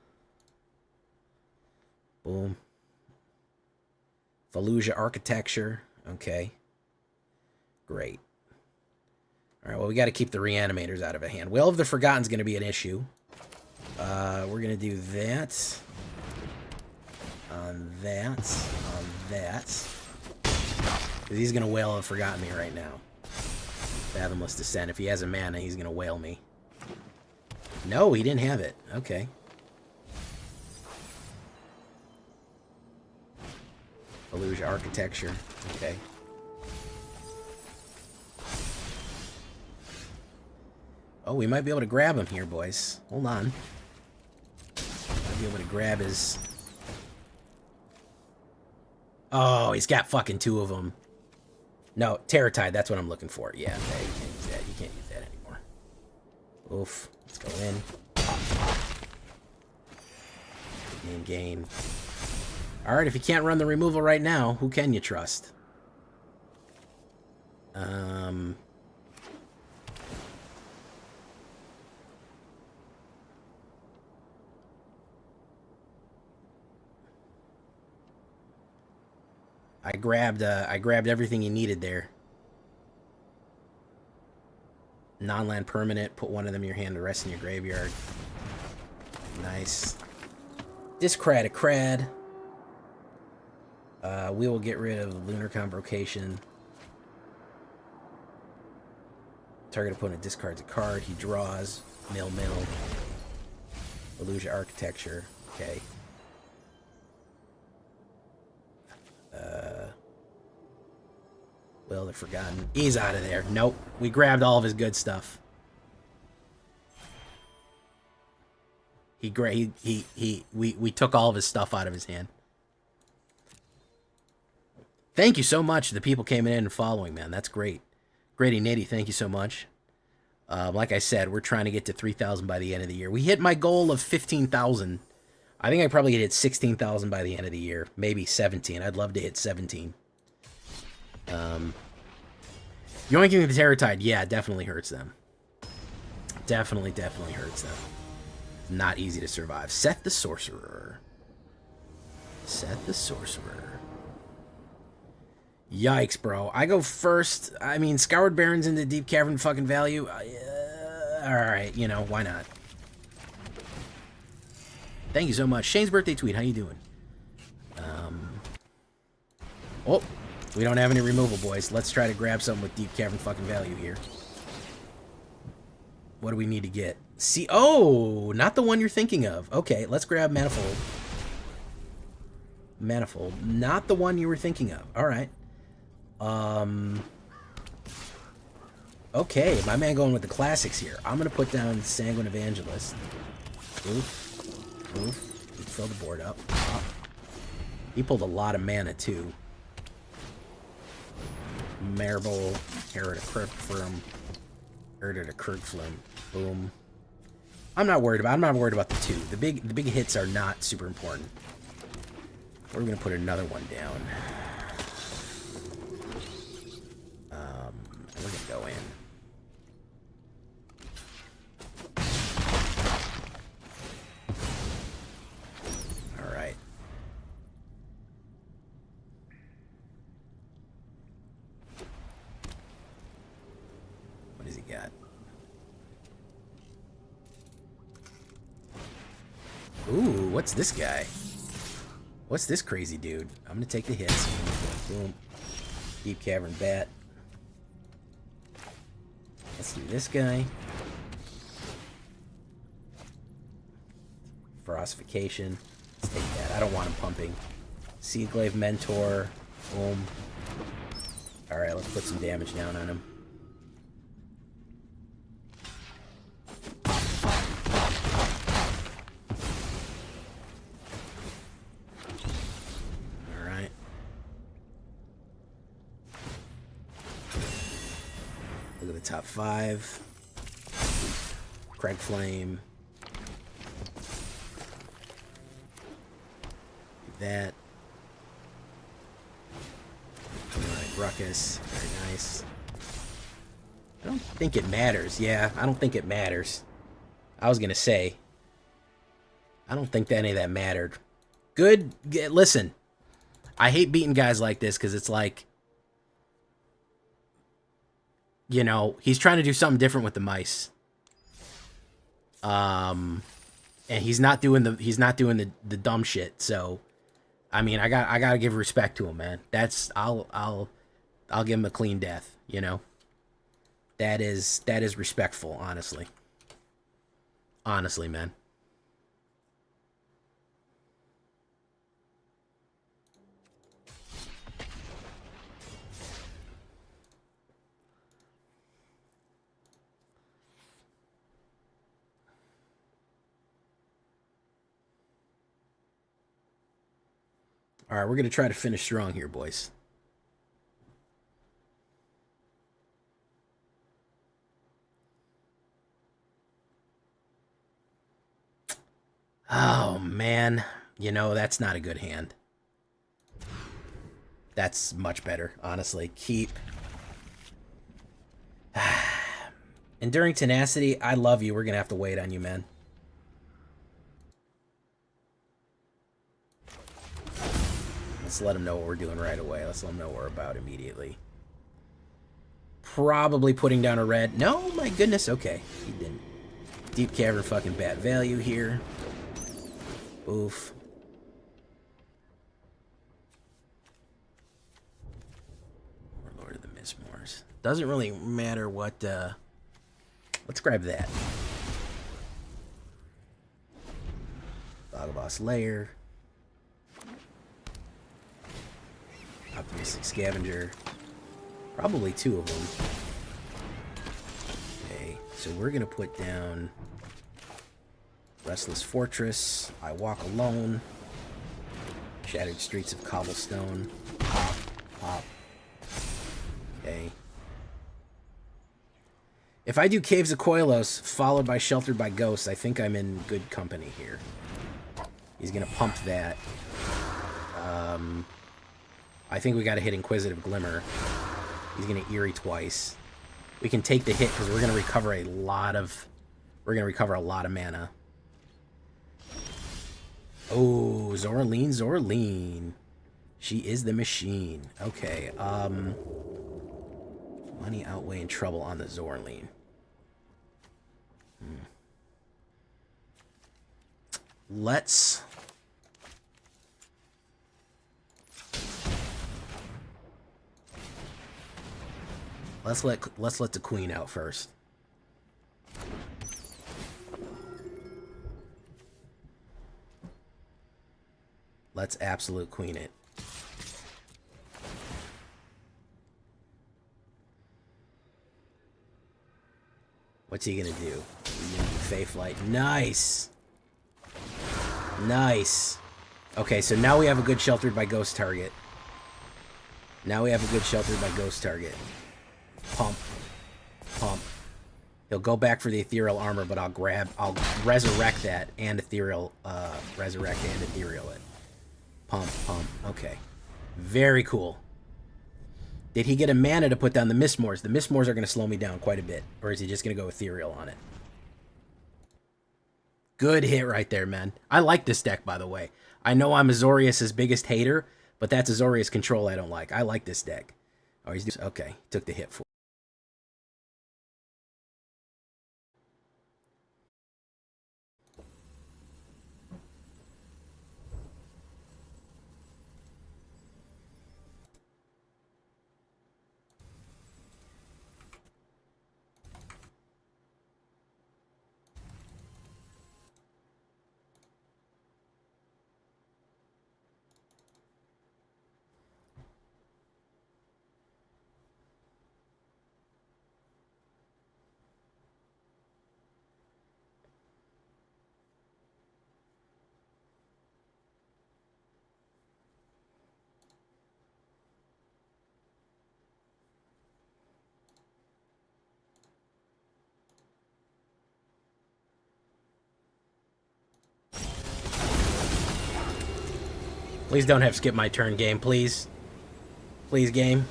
Fallujah Architecture. Okay. Great. Alright, well, we got to keep the Reanimators out of a hand. Will of the Forgotten's going to be an issue. We're going to do that. On that. On that. Because he's going to Wail of Forgotten me right now. Fathomless Descent. If he has a mana, he's going to wail me. No, he didn't have it. Okay. Fallujah Architecture. Okay. Oh, we might be able to grab him here, boys. Hold on. be able to grab his... Oh, he's got fucking 2 of them. No, Terratide, that's what I'm looking for. Yeah, okay, you can't use that. You can't use that anymore. Oof. Let's go in. Gain. Alright, if you can't run the removal right now, who can you trust? I grabbed everything you needed there. Non-land permanent, put 1 of them in your hand, the rest in your graveyard. Nice. Discrad a crad. We will get rid of Lunar Convocation. Target opponent discards a card. He draws. Mill. Illusion Architecture. Okay. Will the Forgotten. He's out of there. Nope. We grabbed all of his good stuff. We took all of his stuff out of his hand. Thank you so much. The people came in and following, man. That's great. Grady Nitty, thank you so much. Like I said, we're trying to get to 3,000 by the end of the year. We hit my goal of 15,000. I think I probably hit 16,000 by the end of the year. Maybe 17. I'd love to hit 17. Yoinking the Terratide, yeah, definitely hurts them. Definitely hurts them. Not easy to survive. Seth the Sorcerer. Yikes, bro. I go first. I mean, Scoured Barrens into Deep Cavern fucking value. Alright, you know, why not? Thank you so much. Shane's birthday tweet. How you doing? Oh, we don't have any removal, boys. Let's try to grab something with Deep Cavern fucking value here. What do we need to get? See, oh, not the one you're thinking of. Okay, let's grab Manifold. Not the one you were thinking of. All right. Okay, my man going with the classics here. I'm going to put down Sanguine Evangelist. Oof. Fill the board up. He pulled a lot of mana, too. Marble, Herod of Kirkflim. Boom. I'm not worried about the 2. The big hits are not super important. We're going to put another one down. We're going to go in. All right. What does he got? Ooh, what's this guy? What's this crazy dude? I'm gonna take the hits. Boom. Deep Cavern Bat. Let's do this guy. Frostification. Let's take that. I don't want him pumping. Seedglaive Mentor. Boom. Alright, let's put some damage down on him. Top 5. Craig Flame. Do that. Alright, Ruckus. Very nice. I don't think it matters. Yeah, I don't think it matters. I was gonna say. I don't think that any of that mattered. Good. Listen. I hate beating guys like this because it's like, you know, he's trying to do something different with the mice. And he's not doing the dumb shit. So, I mean, I gotta give respect to him, man. I'll give him a clean death, you know. That is respectful, honestly. Honestly, man. All right, we're going to try to finish strong here, boys. Oh, man. You know, that's not a good hand. That's much better, honestly. Keep. Enduring Tenacity, I love you. We're going to have to wait on you, man. Let's let him know what we're doing right away. Let's let him know what we're about immediately. Probably putting down a red. No, my goodness. Okay, he didn't. Deep Cavern, fucking bad value here. Oof. Lord of the Mistmoors. Doesn't really matter what, let's grab that. Boss Lair. Optimistic Scavenger. Probably two of them. Okay, so we're going to put down Restless Fortress, I Walk Alone, Shattered Streets of Cobblestone, pop, pop. Okay. If I do Caves of Koilos, followed by Sheltered by Ghosts, I think I'm in good company here. He's going to pump that. I think we got to hit Inquisitive Glimmer. He's going to Eerie twice. We can take the hit because we're going to recover a lot of... We're going to recover a lot of mana. Oh, Zoraline, Zoraline. She is the machine. Okay, money outweighing trouble on the Zoraline. Let's... Let's let the queen out first. Let's absolute queen it. What's he gonna do? Faith Light. Nice. Nice. Okay, so now we have a good Sheltered by Ghost target. Now we have a good Sheltered by Ghost target. Pump. Pump. He'll go back for the Ethereal Armor, but I'll resurrect that and resurrect and Ethereal it. Pump, pump. Okay. Very cool. Did he get a mana to put down the Mistmoors? The Mistmoors are going to slow me down quite a bit. Or is he just going to go Ethereal on it? Good hit right there, man. I like this deck, by the way. I know I'm Azorius' biggest hater, but that's Azorius control I don't like. I like this deck. Oh, he's... Okay. Took the hit for... Please don't have skip my turn, game, please. Please, game.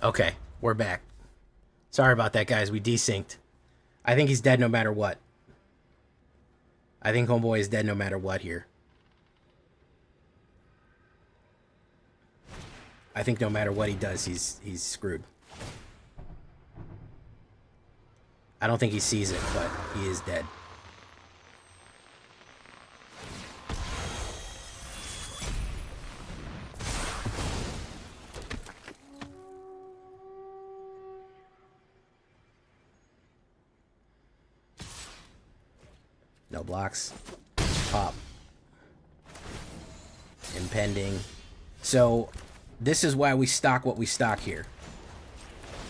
Okay, we're back. Sorry about that, guys. We desynced. I think he's dead no matter what. I think homeboy is dead no matter what here. I think no matter what he does, he's screwed. I don't think he sees it, but he is dead. No blocks. Pop. Impending. So, this is why we stock what we stock here.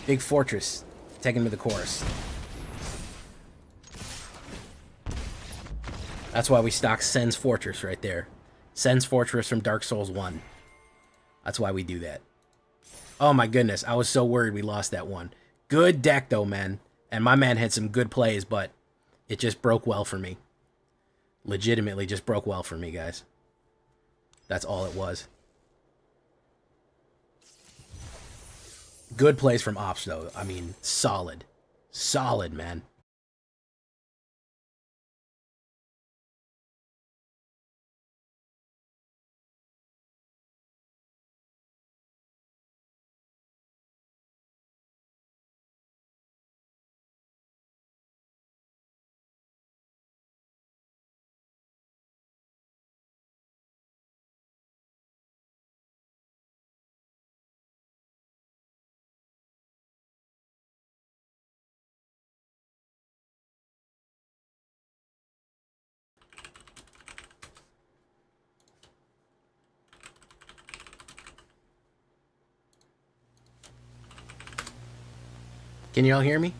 Big Fortress. Take him to the chorus. That's why we stock Sen's Fortress right there. Sen's Fortress from Dark Souls 1. That's why we do that. Oh my goodness, I was so worried we lost that one. Good deck though, man. And my man had some good plays, but it just broke well for me. Legitimately just broke well for me, guys. That's all it was. Good plays from Ops, though. I mean, solid. Solid, man. Can y'all hear me?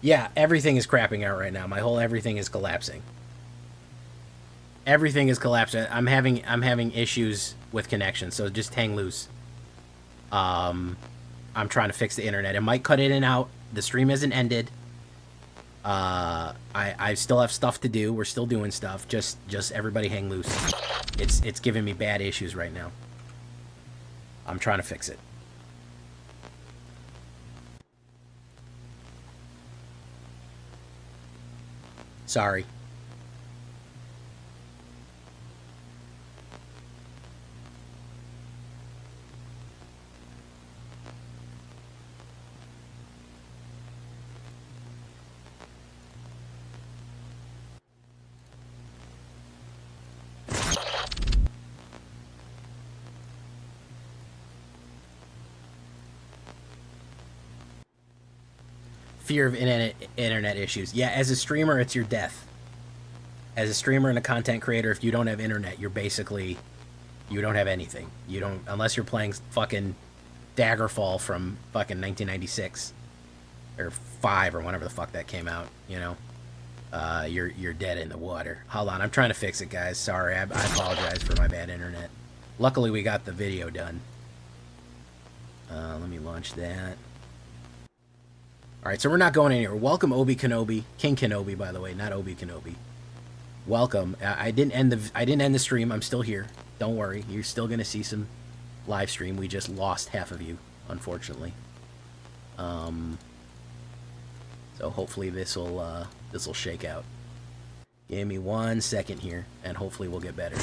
Yeah, everything is crapping out right now. My whole everything is collapsing. Everything is collapsing. I'm having issues with connection, so just hang loose. I'm trying to fix the internet. It might cut in and out. The stream isn't ended. I still have stuff to do. We're still doing stuff. Just everybody hang loose. It's giving me bad issues right now. I'm trying to fix it. Sorry. Fear of internet issues. Yeah, as a streamer, it's your death. As a streamer and a content creator, if you don't have internet, you're basically... You don't have anything. You don't... Unless you're playing fucking Daggerfall from fucking 1996. Or 5, or whenever the fuck that came out, you know? You're dead in the water. Hold on, I'm trying to fix it, guys. Sorry, I apologize for my bad internet. Luckily, we got the video done. Let me launch that. Alright, so we're not going anywhere. Welcome, Obi Kenobi. King Kenobi, by the way, not Obi Kenobi. Welcome. I didn't end the stream. I'm still here. Don't worry. You're still gonna see some live stream. We just lost half of you, unfortunately. So hopefully this'll shake out. Give me 1 second here, and hopefully we'll get better.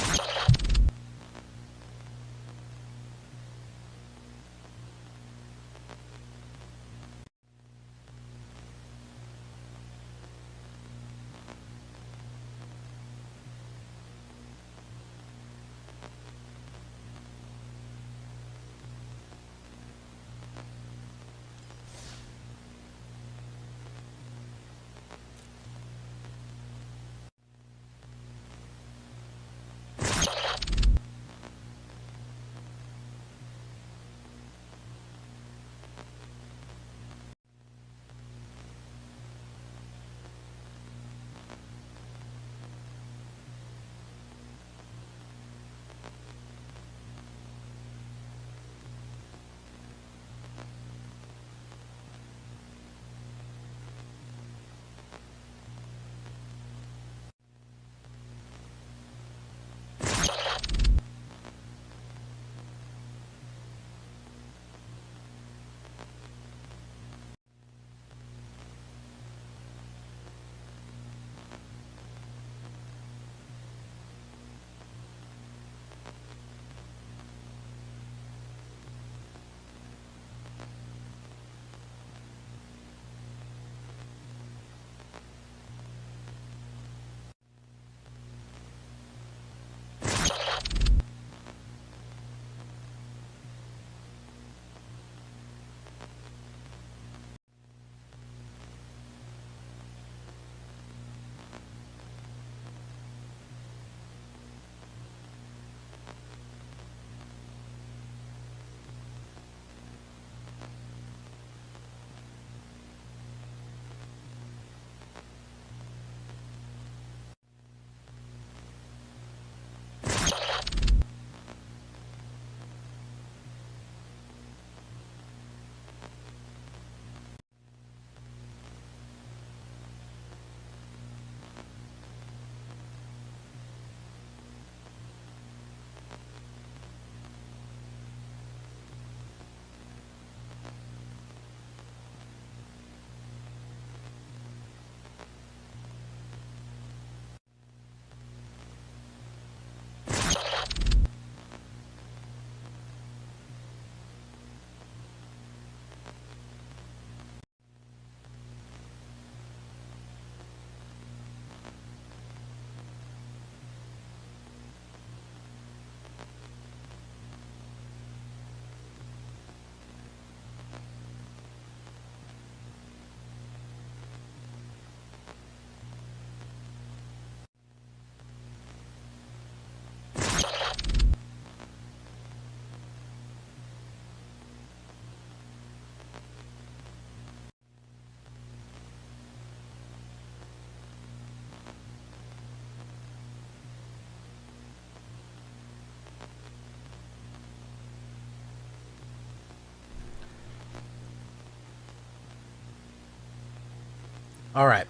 All right.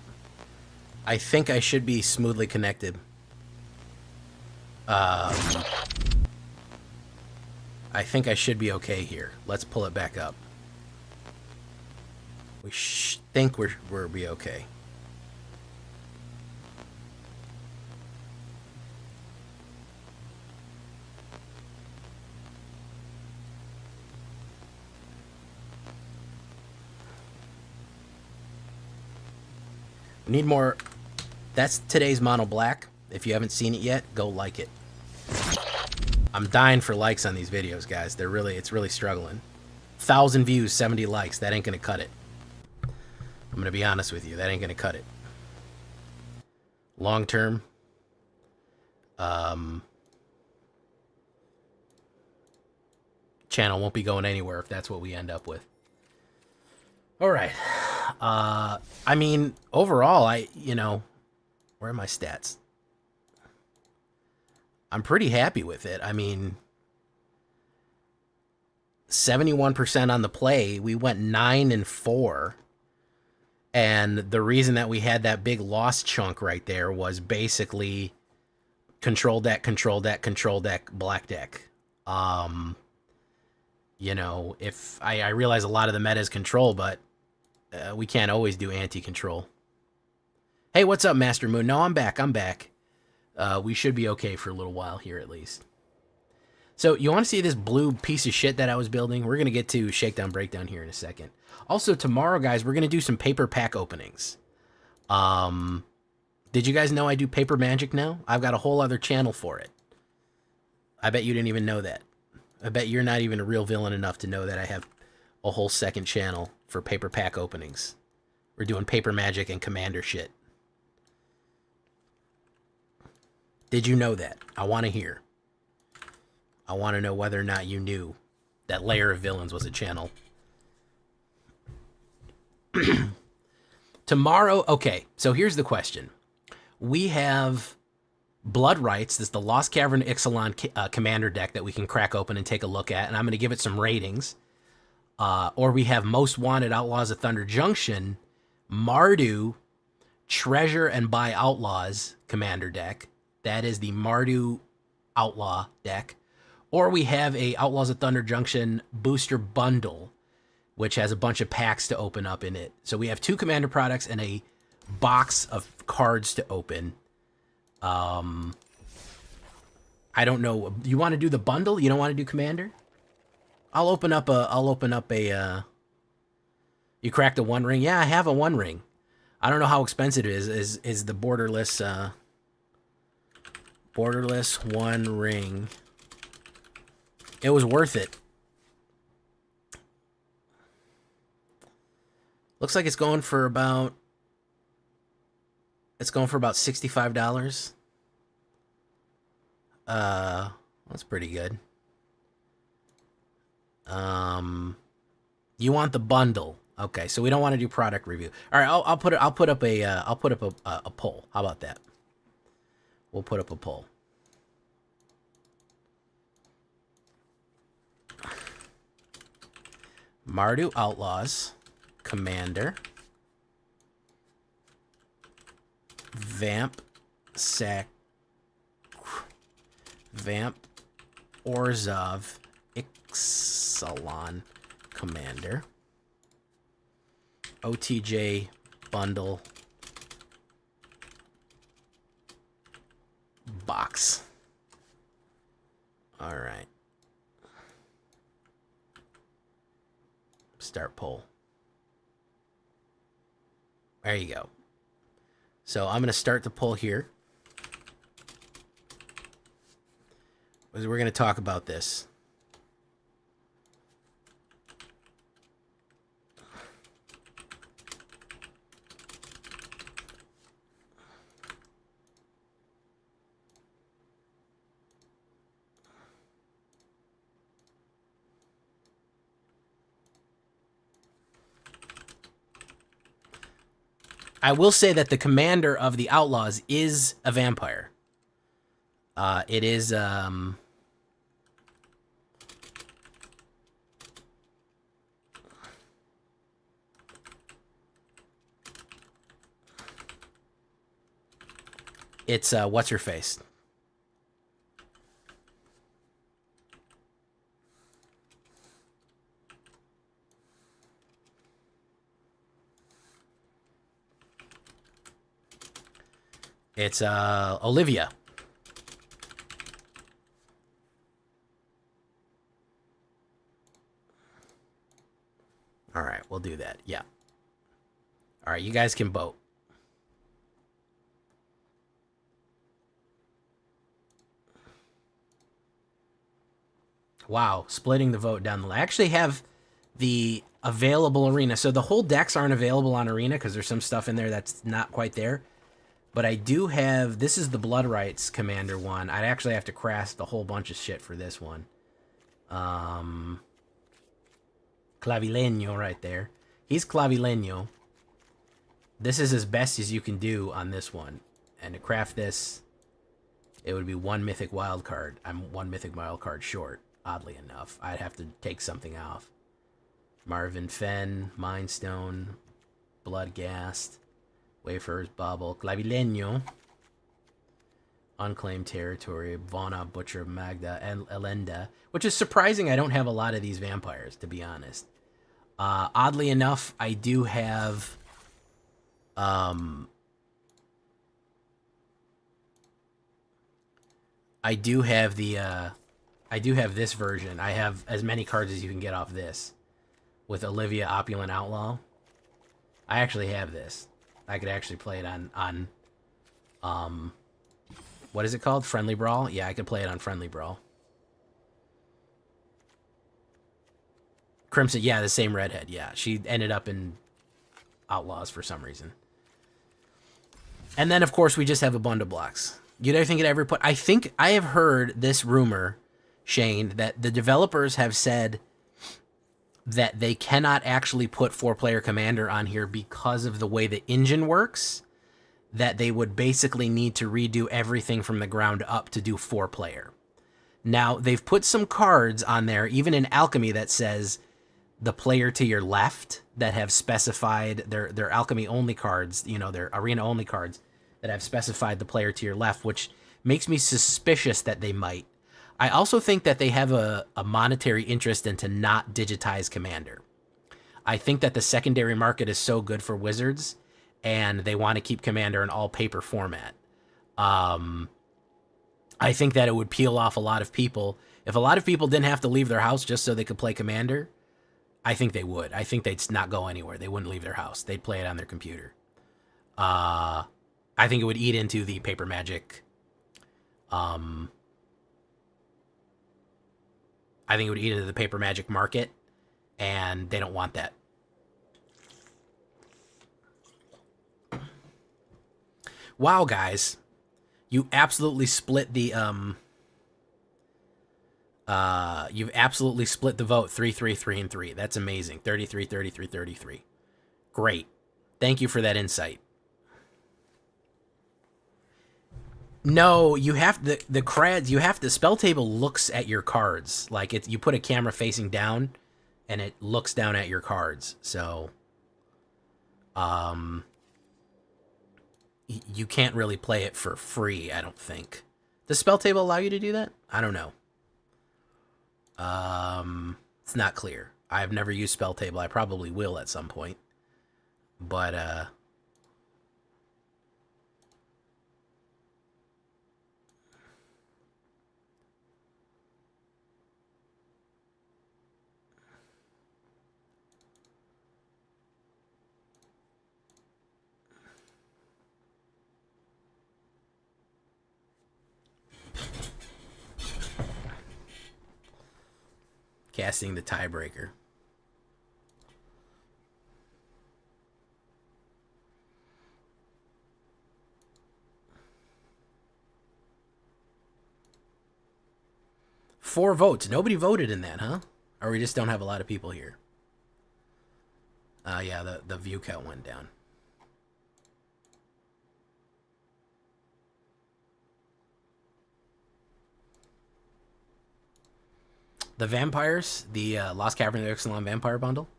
I think I should be smoothly connected. I think I should be okay here. Let's pull it back up. We think we'll be okay. We need more. That's today's Mono Black. If you haven't seen it yet, go like it. I'm dying for likes on these videos, guys. It's really struggling. 1,000 views, 70 likes. That ain't gonna cut it. I'm gonna be honest with you. That ain't gonna cut it. Long term, channel won't be going anywhere if that's what we end up with. All right. I mean, overall, where are my stats? I'm pretty happy with it. I mean, 71% on the play. We went 9-4. And the reason that we had that big loss chunk right there was basically control deck, black deck. If I realize a lot of the meta is control, but we can't always do anti-control. Hey, what's up, Master Moon? No, I'm back. We should be okay for a little while here at least. So you want to see this blue piece of shit that I was building? We're going to get to Shakedown Breakdown here in a second. Also, tomorrow, guys, we're going to do some paper pack openings. Did you guys know I do paper magic now? I've got a whole other channel for it. I bet you didn't even know that. I bet you're not even a real villain enough to know that I have a whole second channel for paper pack openings. We're doing paper magic and commander shit. Did you know that? I want to hear. I want to know whether or not you knew that Lair of Villains was a channel. Tomorrow, okay, so here's the question. We have Blood Rights. This is the Lost Cavern Ixalan commander deck that we can crack open and take a look at, and I'm going to give it some ratings. Or we have Most Wanted Outlaws of Thunder Junction, Mardu, Treasure and Buy Outlaws commander deck. That is the Mardu Outlaw deck. Or we have a Outlaws of Thunder Junction booster bundle, which has a bunch of packs to open up in it. So we have 2 commander products and a box of cards to open. I don't know. You want to do the bundle? You don't want to do commander? I'll open up a you cracked a 1 ring? Yeah, I have a 1 ring. I don't know how expensive it is the borderless borderless 1 ring. It was worth it. Looks like it's going for about $65. That's pretty good. You want the bundle. Okay, so we don't want to do product review. All right, I'll put up a poll. How about that? We'll put up a poll. Mardu Outlaws commander, Vamp Orzhov Ixalan commander, OTJ bundle box. All right. Start poll. There you go. So I'm going to start the poll here. We're going to talk about this. I will say that the commander of the Outlaws is a vampire. It is, It's what's her face? It's Olivia. All right, we'll do that. Yeah. All right, you guys can vote. Wow, splitting the vote down the line. I actually have the available arena. So the whole decks aren't available on arena because there's some stuff in there that's not quite there. But I do have, this is the Blood Rights Commander one. I'd actually have to craft a whole bunch of shit for this one. Clavileño right there. He's Clavileño. This is as best as you can do on this one. And to craft this, it would be one Mythic Wild card. I'm one Mythic Wild card short, oddly enough. I'd have to take something off. Marvin Fenn, Mind Stone, Bloodghast, Wayfarer's Bauble, Clavileño, Unclaimed Territory, Vana, Butcher, Magda, and Elenda, which is surprising. I don't have a lot of these vampires, to be honest. Oddly enough, I do have... I do have this version. I have as many cards as you can get off this. With Olivia, Opulent Outlaw. I actually have this. I could actually play it on what is it called? Friendly Brawl? Yeah, I could play it on Friendly Brawl. Crimson, yeah, the same redhead, yeah. She ended up in Outlaws for some reason. And then, of course, we just have a bundle blocks. You don't think it ever put... I think I have heard this rumor, Shane, that the developers have said that they cannot actually put 4-player Commander on here because of the way the engine works, that they would basically need to redo everything from the ground up to do 4-player. Now, they've put some cards on there, even in Alchemy, that says the player to your left that have specified their Alchemy-only cards, you know, their Arena-only cards, that have specified the player to your left, which makes me suspicious that they might. I also think that they have a monetary interest into not digitize Commander. I think that the secondary market is so good for Wizards, and they want to keep Commander in all paper format. I think that it would peel off a lot of people. If a lot of people didn't have to leave their house just so they could play Commander, I think they would. I think they'd not go anywhere. They wouldn't leave their house. They'd play it on their computer. I think it would eat into the paper magic. I think it would eat into the paper magic market, and they don't want that. Wow, guys. You absolutely split the you've absolutely split the vote 3-3-3 and 3. That's amazing. 33-33-33. Great. Thank you for that insight. No, you have the crads. You have the spell table looks at your cards. Like you put a camera facing down, and it looks down at your cards. So, you can't really play it for free. I don't think. Does spell table allow you to do that? I don't know. It's not clear. I've never used spell table. I probably will at some point, but casting the tiebreaker. Four votes. Nobody voted in that, huh? Or we just don't have a lot of people here. Yeah, the view count went down. The vampires, the Lost Cavern of the Ixalan Vampire Bundle.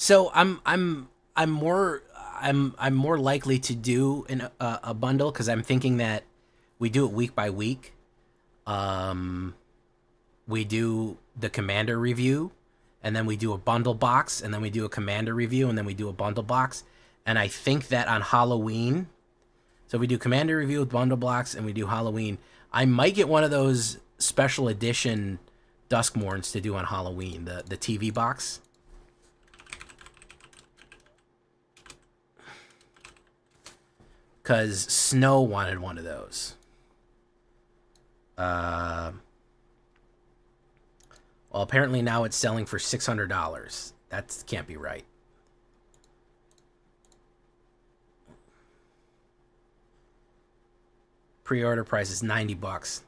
So I'm more likely to do a bundle because I'm thinking that we do it week by week. We do the commander review, and then we do a bundle box, and then we do a commander review, and then we do a bundle box. And I think that on Halloween, so we do commander review with bundle blocks, and we do Halloween. I might get one of those special edition Duskmourns to do on Halloween, the TV box. Because Snow wanted one of those. Well, apparently now it's selling for $600. That can't be right. Pre-order price is $90.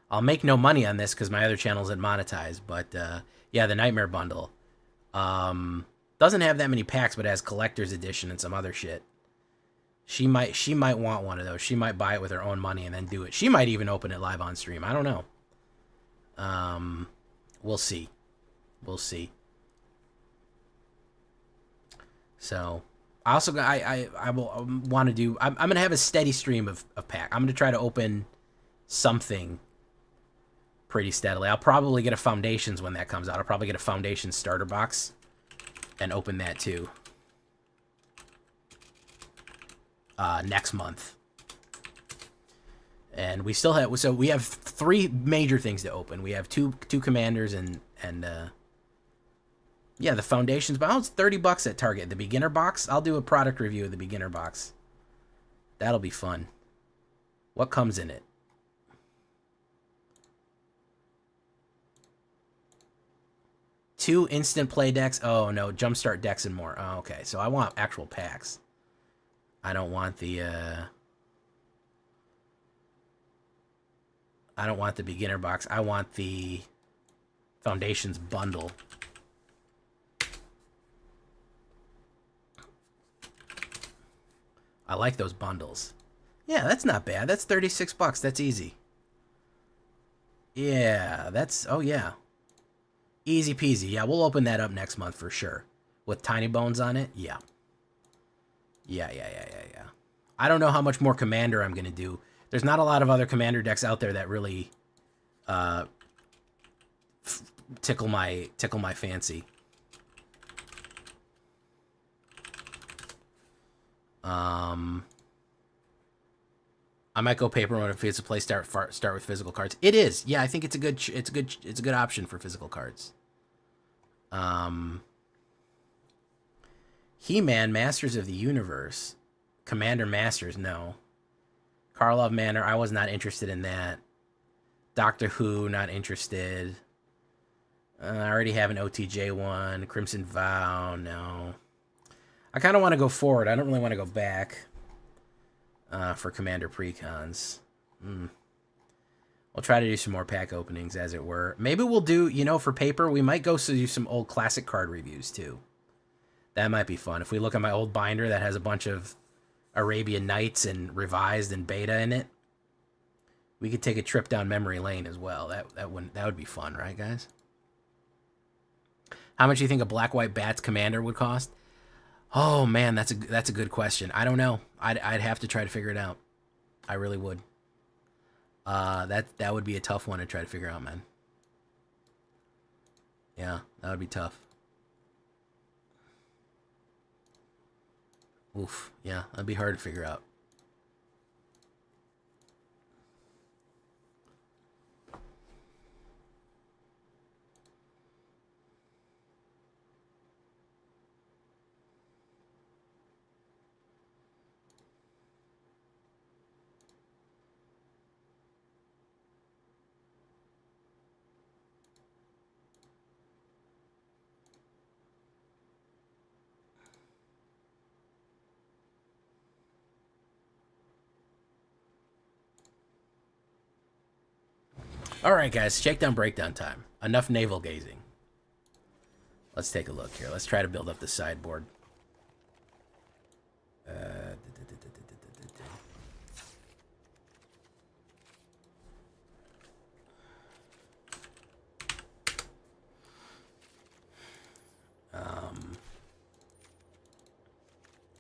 I'll make no money on this because my other channel isn't monetized. But yeah, the Nightmare Bundle doesn't have that many packs, but it has collector's edition and some other shit. She might want one of those. She might buy it with her own money and then do it. She might even open it live on stream. I don't know. We'll see. We'll see. So, I also I will want to do. I'm gonna have a steady stream of pack. I'm gonna try to open something pretty steadily. I'll probably get a Foundations when that comes out. I'll probably get a Foundations starter box and open that too. Next month. And we still have, so we have 3 major things to open. We have two commanders and yeah, the Foundations. But it's $30 at Target. The beginner box, I'll do a product review of the beginner box. That'll be fun. What comes in it? Two instant play decks. Oh no, jumpstart decks and more. Oh, okay, so I want actual packs. I don't want the I don't want the beginner box. I want the Foundations bundle. I like those bundles. Yeah, that's not bad. That's $36. That's easy. Yeah, that's, oh yeah. Easy peasy. Yeah, we'll open that up next month for sure. With Tiny Bones on it? Yeah. Yeah. I don't know how much more Commander I'm going to do. There's not a lot of other Commander decks out there that really tickle my fancy. I might go paper mode if it's a play start with physical cards. It is. Yeah, I think it's a good option for physical cards. He-Man, Masters of the Universe. Commander Masters, no. Karlov Manor, I was not interested in that. Doctor Who, not interested. I already have an OTJ one. Crimson Vow, no. I kind of want to go forward. I don't really want to go back for Commander Precons. We'll try to do some more pack openings, as it were. Maybe we'll do, for paper, we might go do some old classic card reviews, too. That might be fun. If we look at my old binder that has a bunch of Arabian Nights and Revised and Beta in it, we could take a trip down memory lane as well. That would be fun, right, guys? How much do you think a Black White Bats Commander would cost? Oh man, that's a good question. I don't know. I'd have to try to figure it out. I really would. That would be a tough one to try to figure out, man. Yeah, that would be tough. Oof, yeah, that'd be hard to figure out. All right, guys, shakedown breakdown time. Enough navel gazing. Let's take a look here. Let's try to build up the sideboard.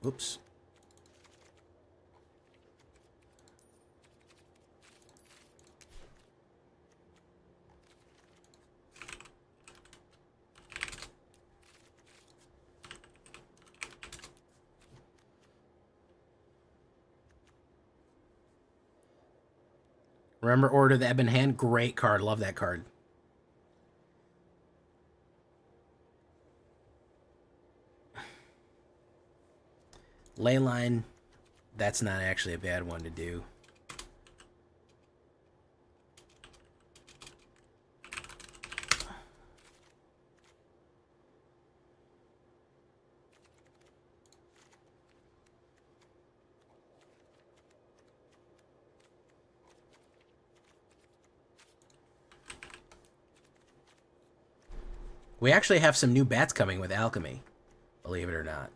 Oops. Remember Order of the Ebon Hand? Great card. Love that card. Leyline. That's not actually a bad one to do. We actually have some new bats coming with Alchemy, believe it or not.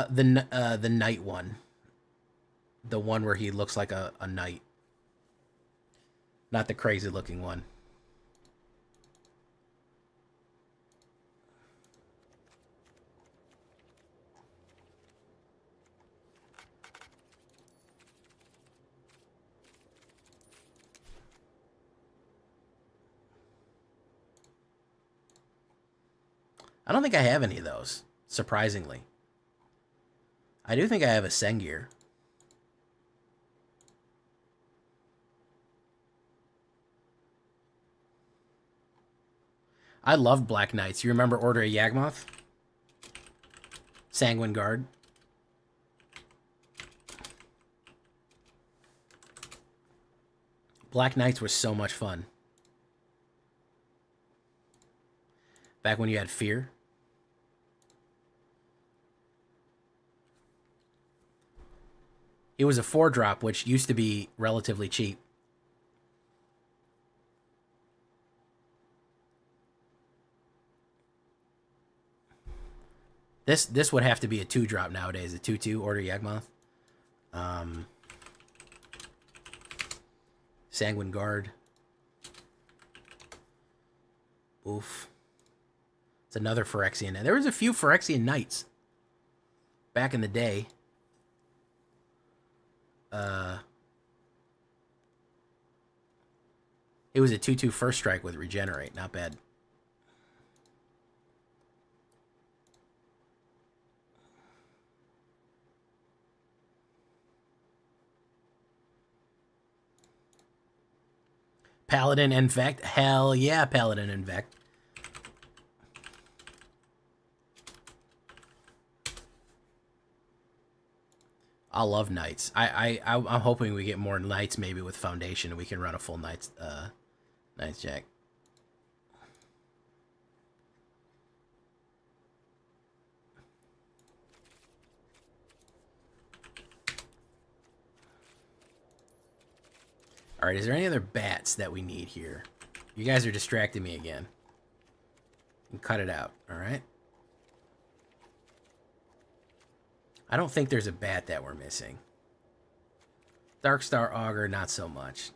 The knight one. The one where he looks like a knight. Not the crazy looking one. I don't think I have any of those, surprisingly. I do think I have a Sengir. I love Black Knights. You remember Order of Yawgmoth? Sanguine Guard. Black Knights were so much fun. Back when you had Fear. It was a 4-drop, which used to be relatively cheap. This would have to be a 2-drop nowadays. A 2/2 Order Yawgmoth. Sanguine Guard. Oof. It's another Phyrexian. There was a few Phyrexian Knights back in the day. It was a 2/2 first strike with Regenerate. Not bad. Paladin Infect. Hell yeah, Paladin Infect. I love Knights. I'm hoping we get more Knights maybe with Foundation and we can run a full Knights Jack. Alright, is there any other bats that we need here? You guys are distracting me again. And cut it out, alright? I don't think there's a bat that we're missing. Darkstar Augur, not so much.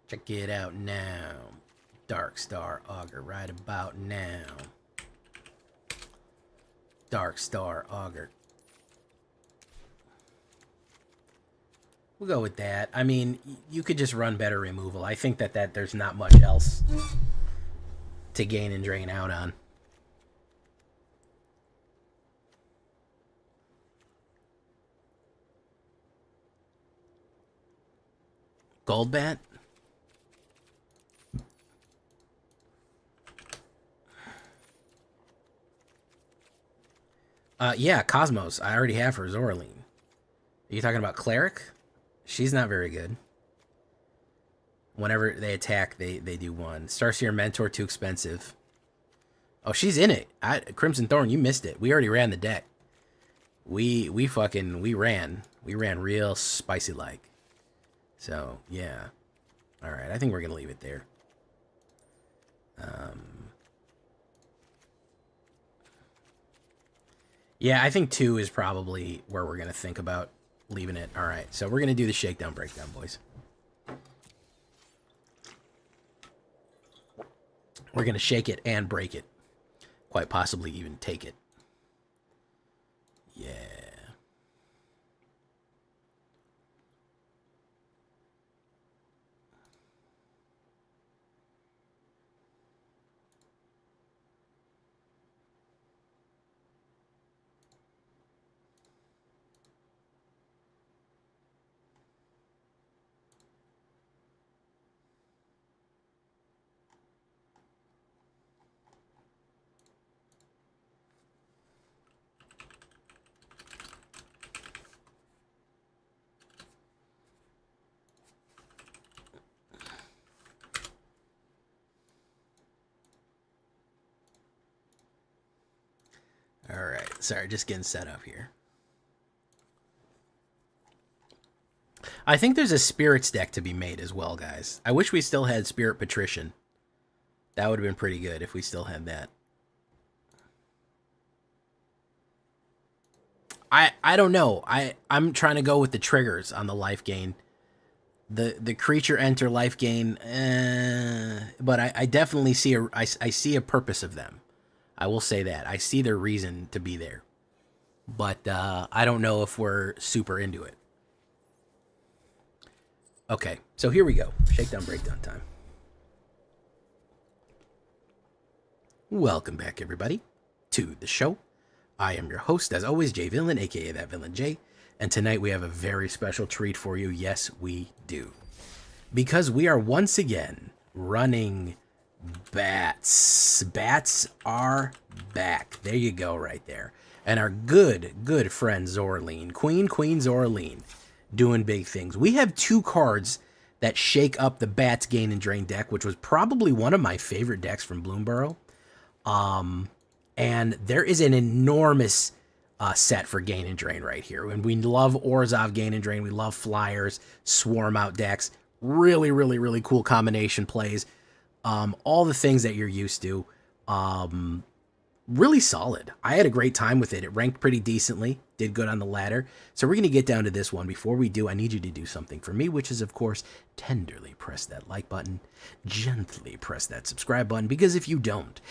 Check it out now. Darkstar Augur, right about now. Darkstar Augur. We'll go with that. I mean, you could just run better removal. I think that there's not much else to gain and drain out on. Gold bat? Yeah, Cosmos. I already have her, Zoraline. Are you talking about Cleric? She's not very good. Whenever they attack, they do 1. Starseer Mentor, too expensive. Oh, she's in it. Crimson Thorn, you missed it. We already ran the deck. We ran. We ran real spicy like. So, yeah. Alright, I think we're going to leave it there. Yeah, I think 2 is probably where we're going to think about leaving it. All right, so we're going to do the shakedown breakdown, boys. We're going to shake it and break it. Quite possibly even take it. Yeah. All right. Sorry, just getting set up here. I think there's a Spirits deck to be made as well, guys. I wish we still had Spirit Patrician. That would have been pretty good if we still had that. I don't know. I'm trying to go with the triggers on the life gain. The creature enter life gain, but I definitely see I see a purpose of them. I will say that. I see their reason to be there. But I don't know if we're super into it. Okay, so here we go. Shakedown breakdown time. Welcome back, everybody, to the show. I am your host, as always, Jay Villain, aka That Villain Jay. And tonight we have a very special treat for you. Yes, we do. Because we are once again running bats. Bats are back. There you go, right there. And our good friend Zorleen, Queen Zorleen, doing big things. We have 2 cards that shake up the Bats Gain and Drain deck, which was probably one of my favorite decks from Bloomborough. And there is an enormous set for Gain and Drain right here. And we love Orzhov Gain and Drain. We love Flyers, Swarm Out decks. Really cool combination plays. All the things that you're used to. Really solid. I had a great time with it. It ranked pretty decently. Did good on the ladder. So we're going to get down to this one. Before we do, I need you to do something for me, which is, of course, tenderly press that like button. Gently press that subscribe button. Because if you don't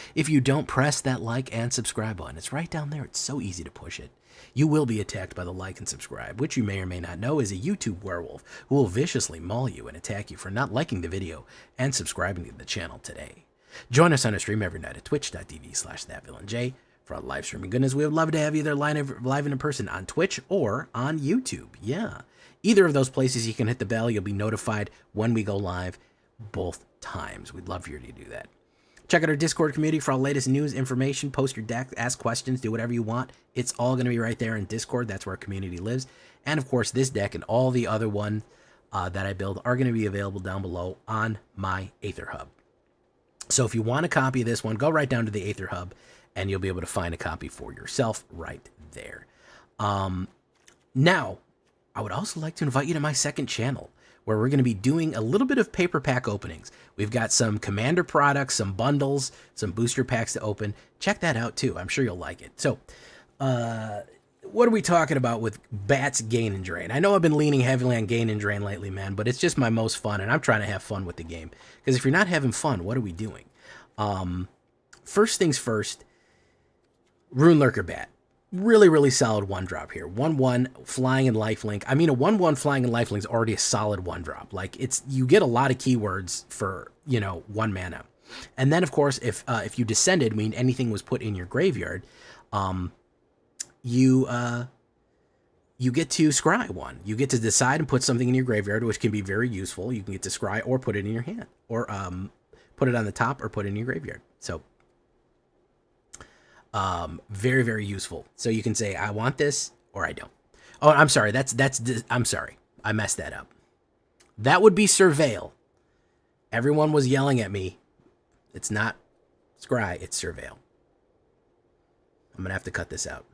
press that like and subscribe button, it's right down there. It's so easy to push it. You will be attacked by the like and subscribe, which you may or may not know is a YouTube werewolf who will viciously maul you and attack you for not liking the video and subscribing to the channel today. Join us on a stream every night at twitch.tv/thatvillainj. For our live streaming goodness, we would love to have you either live and in person on Twitch or on YouTube. Yeah. Either of those places, you can hit the bell. You'll be notified when we go live both times. We'd love for you to do that. Check out our Discord community for all latest news, information, post your deck, ask questions, do whatever you want. It's all going to be right there in Discord. That's where our community lives. And, of course, this deck and all the other ones that I build are going to be available down below on my AetherHub. So if you want a copy of this one, go right down to the AetherHub, and you'll be able to find a copy for yourself right there. Now, I would also like to invite you to my second channel, where we're going to be doing a little bit of paper pack openings. We've got some Commander products, some bundles, some booster packs to open. Check that out, too. I'm sure you'll like it. So, what are we talking about with Bats Gain and Drain? I know I've been leaning heavily on Gain and Drain lately, man, but it's just my most fun, and I'm trying to have fun with the game. Because if you're not having fun, what are we doing? First things first, Rune Lurker Bat. Really solid 1-drop here. 1/1 flying and lifelink. I mean, a 1/1 flying and lifelink is already a solid 1-drop. Like, you get a lot of keywords for, 1 mana. And then, of course, if you descended, meaning anything was put in your graveyard, you get to scry 1. You get to decide and put something in your graveyard, which can be very useful. You can get to scry or put it in your hand, or put it on the top or put it in your graveyard. So very useful. So you can say, I want this, or I don't. Oh, I'm sorry. I'm sorry. I messed that up. That would be Surveil. Everyone was yelling at me. It's not Scry, it's Surveil. I'm going to have to cut this out.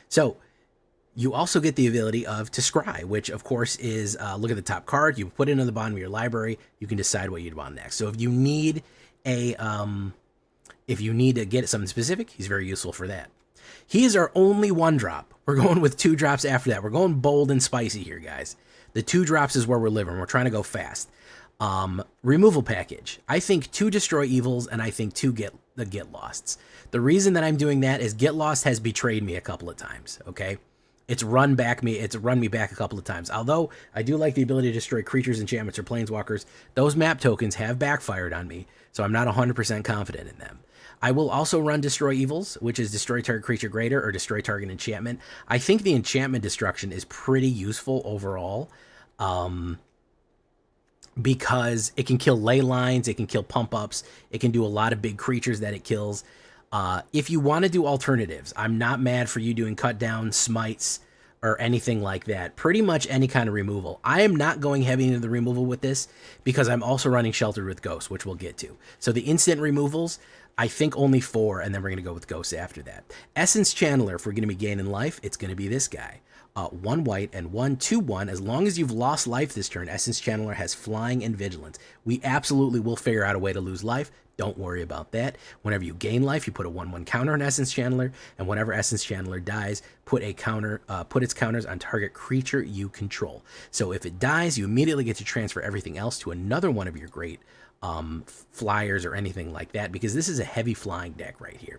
So you also get the ability of to scry, which of course is, look at the top card. You put it in the bottom of your library. You can decide what you'd want next. So if you need to get something specific, he's very useful for that. He is our only 1-drop. We're going with 2 drops after that. We're going bold and spicy here, guys. The 2 drops is where we're living. We're trying to go fast. Removal package. I think 2 Destroy Evils, and I think 2 Get Losts. The reason that I'm doing that is Get Lost has betrayed me a couple of times, okay? It's run me back a couple of times. Although I do like the ability to destroy creatures, enchantments, or planeswalkers, those map tokens have backfired on me, so I'm not 100% confident in them. I will also run Destroy Evils, which is destroy target creature greater or destroy target enchantment. I think the enchantment destruction is pretty useful overall, because it can kill ley lines, it can kill pump ups, it can do a lot of big creatures that it kills. If you want to do alternatives, I'm not mad for you doing cut down, smites, or anything like that. Pretty much any kind of removal. I am not going heavy into the removal with this because I'm also running Sheltered with Ghosts, which we'll get to. So the instant removals, I think only 4, and then we're going to go with Ghosts after that. Essence Channeler, if we're going to be gaining life, it's going to be this guy. 1 white and 1, 2/1. As long as you've lost life this turn, Essence Channeler has flying and vigilance. We absolutely will figure out a way to lose life. Don't worry about that. Whenever you gain life, you put a 1/1 counter on Essence Channeler, and whenever Essence Channeler dies, put its counters on target creature you control. So if it dies, you immediately get to transfer everything else to another one of your great flyers or anything like that, because this is a heavy flying deck right here,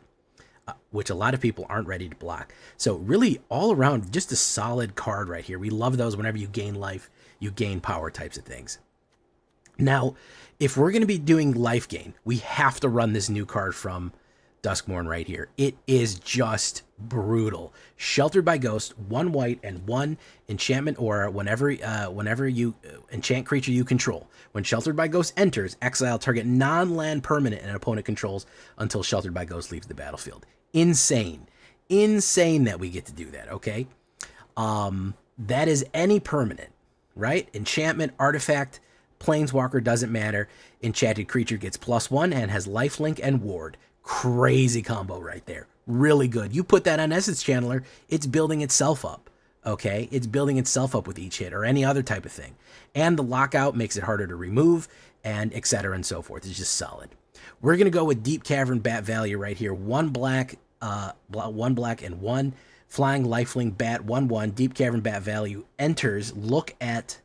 which a lot of people aren't ready to block. So really all around, just a solid card right here. We love those. Whenever you gain life, you gain power types of things. Now, if we're going to be doing life gain, we have to run this new card from Duskmourn right here. It is just brutal. Sheltered by Ghost, 1 white and 1 enchantment aura. Whenever you enchant creature you control. When Sheltered by Ghost enters, exile target non-land permanent an opponent controls until Sheltered by Ghost leaves the battlefield. Insane. Insane that we get to do that, okay? That is any permanent, right? Enchantment, artifact, planeswalker, doesn't matter. Enchanted creature gets +1 and has lifelink and ward. Crazy combo right there. Really good. You put that on Essence Channeler, it's building itself up, okay? It's building itself up with each hit or any other type of thing. And the lockout makes it harder to remove, and etc. and so forth. It's just solid. We're going to go with Deep Cavern Bat value right here. 1 black, 1 black and 1 flying lifelink bat, 1/1. Deep Cavern Bat value enters. Look at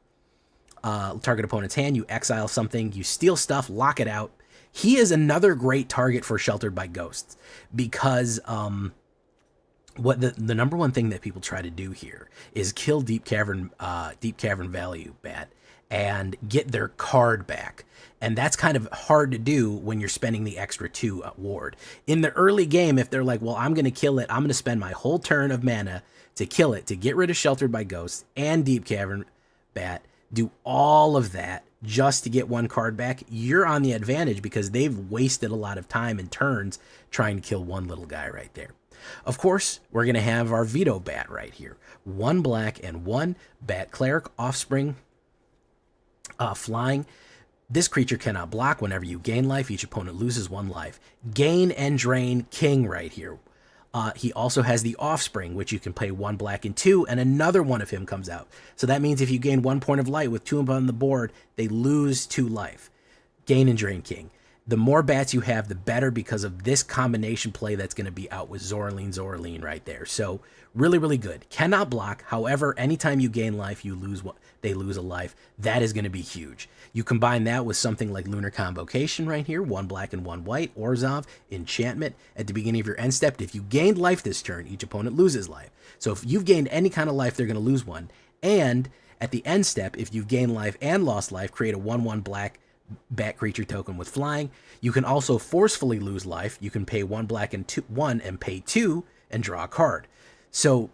target opponent's hand. You exile something. You steal stuff. Lock it out. He is another great target for Sheltered by Ghosts because what the number one thing that people try to do here is kill Deep Cavern value bat and get their card back. And that's kind of hard to do when you're spending the extra 2 ward. In the early game, if they're like, well, I'm going to kill it, I'm going to spend my whole turn of mana to kill it, to get rid of Sheltered by Ghosts and Deep Cavern Bat, do all of that just to get 1 card back, you're on the advantage because they've wasted a lot of time and turns trying to kill 1 little guy right there. Of course, we're going to have our Veto Bat right here. 1 black and 1 Bat Cleric, Offspring, flying. This creature cannot block. Whenever you gain life, each opponent loses 1 life. Gain and Drain King right here. He also has the Offspring, which you can pay 1 black and 2, and another one of him comes out. So that means if you gain 1 point of light with 2 of them on the board, they lose 2 life. Gain and Drain King. The more bats you have, the better because of this combination play that's going to be out with Zoraline right there. So really, really good. Cannot block. However, anytime you gain life, they lose a life. That is going to be huge. You combine that with something like Lunar Convocation right here, 1 black and 1 white, Orzhov, Enchantment. At the beginning of your end step, if you gained life this turn, each opponent loses life. So if you've gained any kind of life, they're going to lose 1. And at the end step, if you've gained life and lost life, create a 1/1 black bat creature token with flying. You can also forcefully lose life. You can pay 1 black and 1 and pay 2 and draw a card. So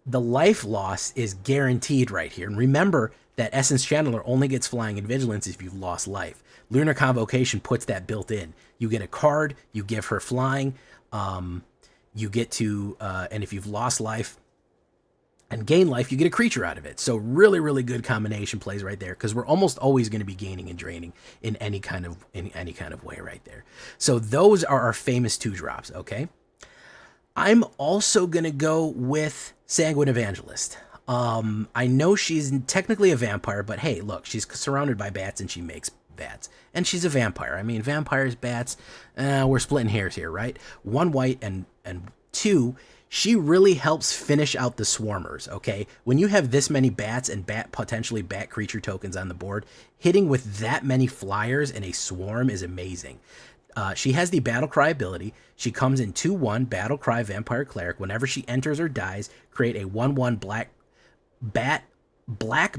the life loss is guaranteed right here. And remember that Essence Channeler only gets flying and vigilance if you've lost life. Lunar Convocation puts that built in. You get a card, you give her flying, you get to, and if you've lost life and gain life, you get a creature out of it. So really, really good combination plays right there because we're almost always going to be gaining and draining in any kind of way right there. So those are our famous 2 drops, okay? I'm also going to go with Sanguine Evangelist. I know she's technically a vampire, but hey, look, she's surrounded by bats and she makes bats. And she's a vampire. I mean, vampires, bats, we're splitting hairs here, right? 1 white and 2. She really helps finish out the swarmers, okay? When you have this many bats and potentially bat creature tokens on the board, hitting with that many flyers in a swarm is amazing. She has the Battle Cry ability. She comes in 2/1 Battle Cry Vampire Cleric. Whenever she enters or dies, create a 1/1 black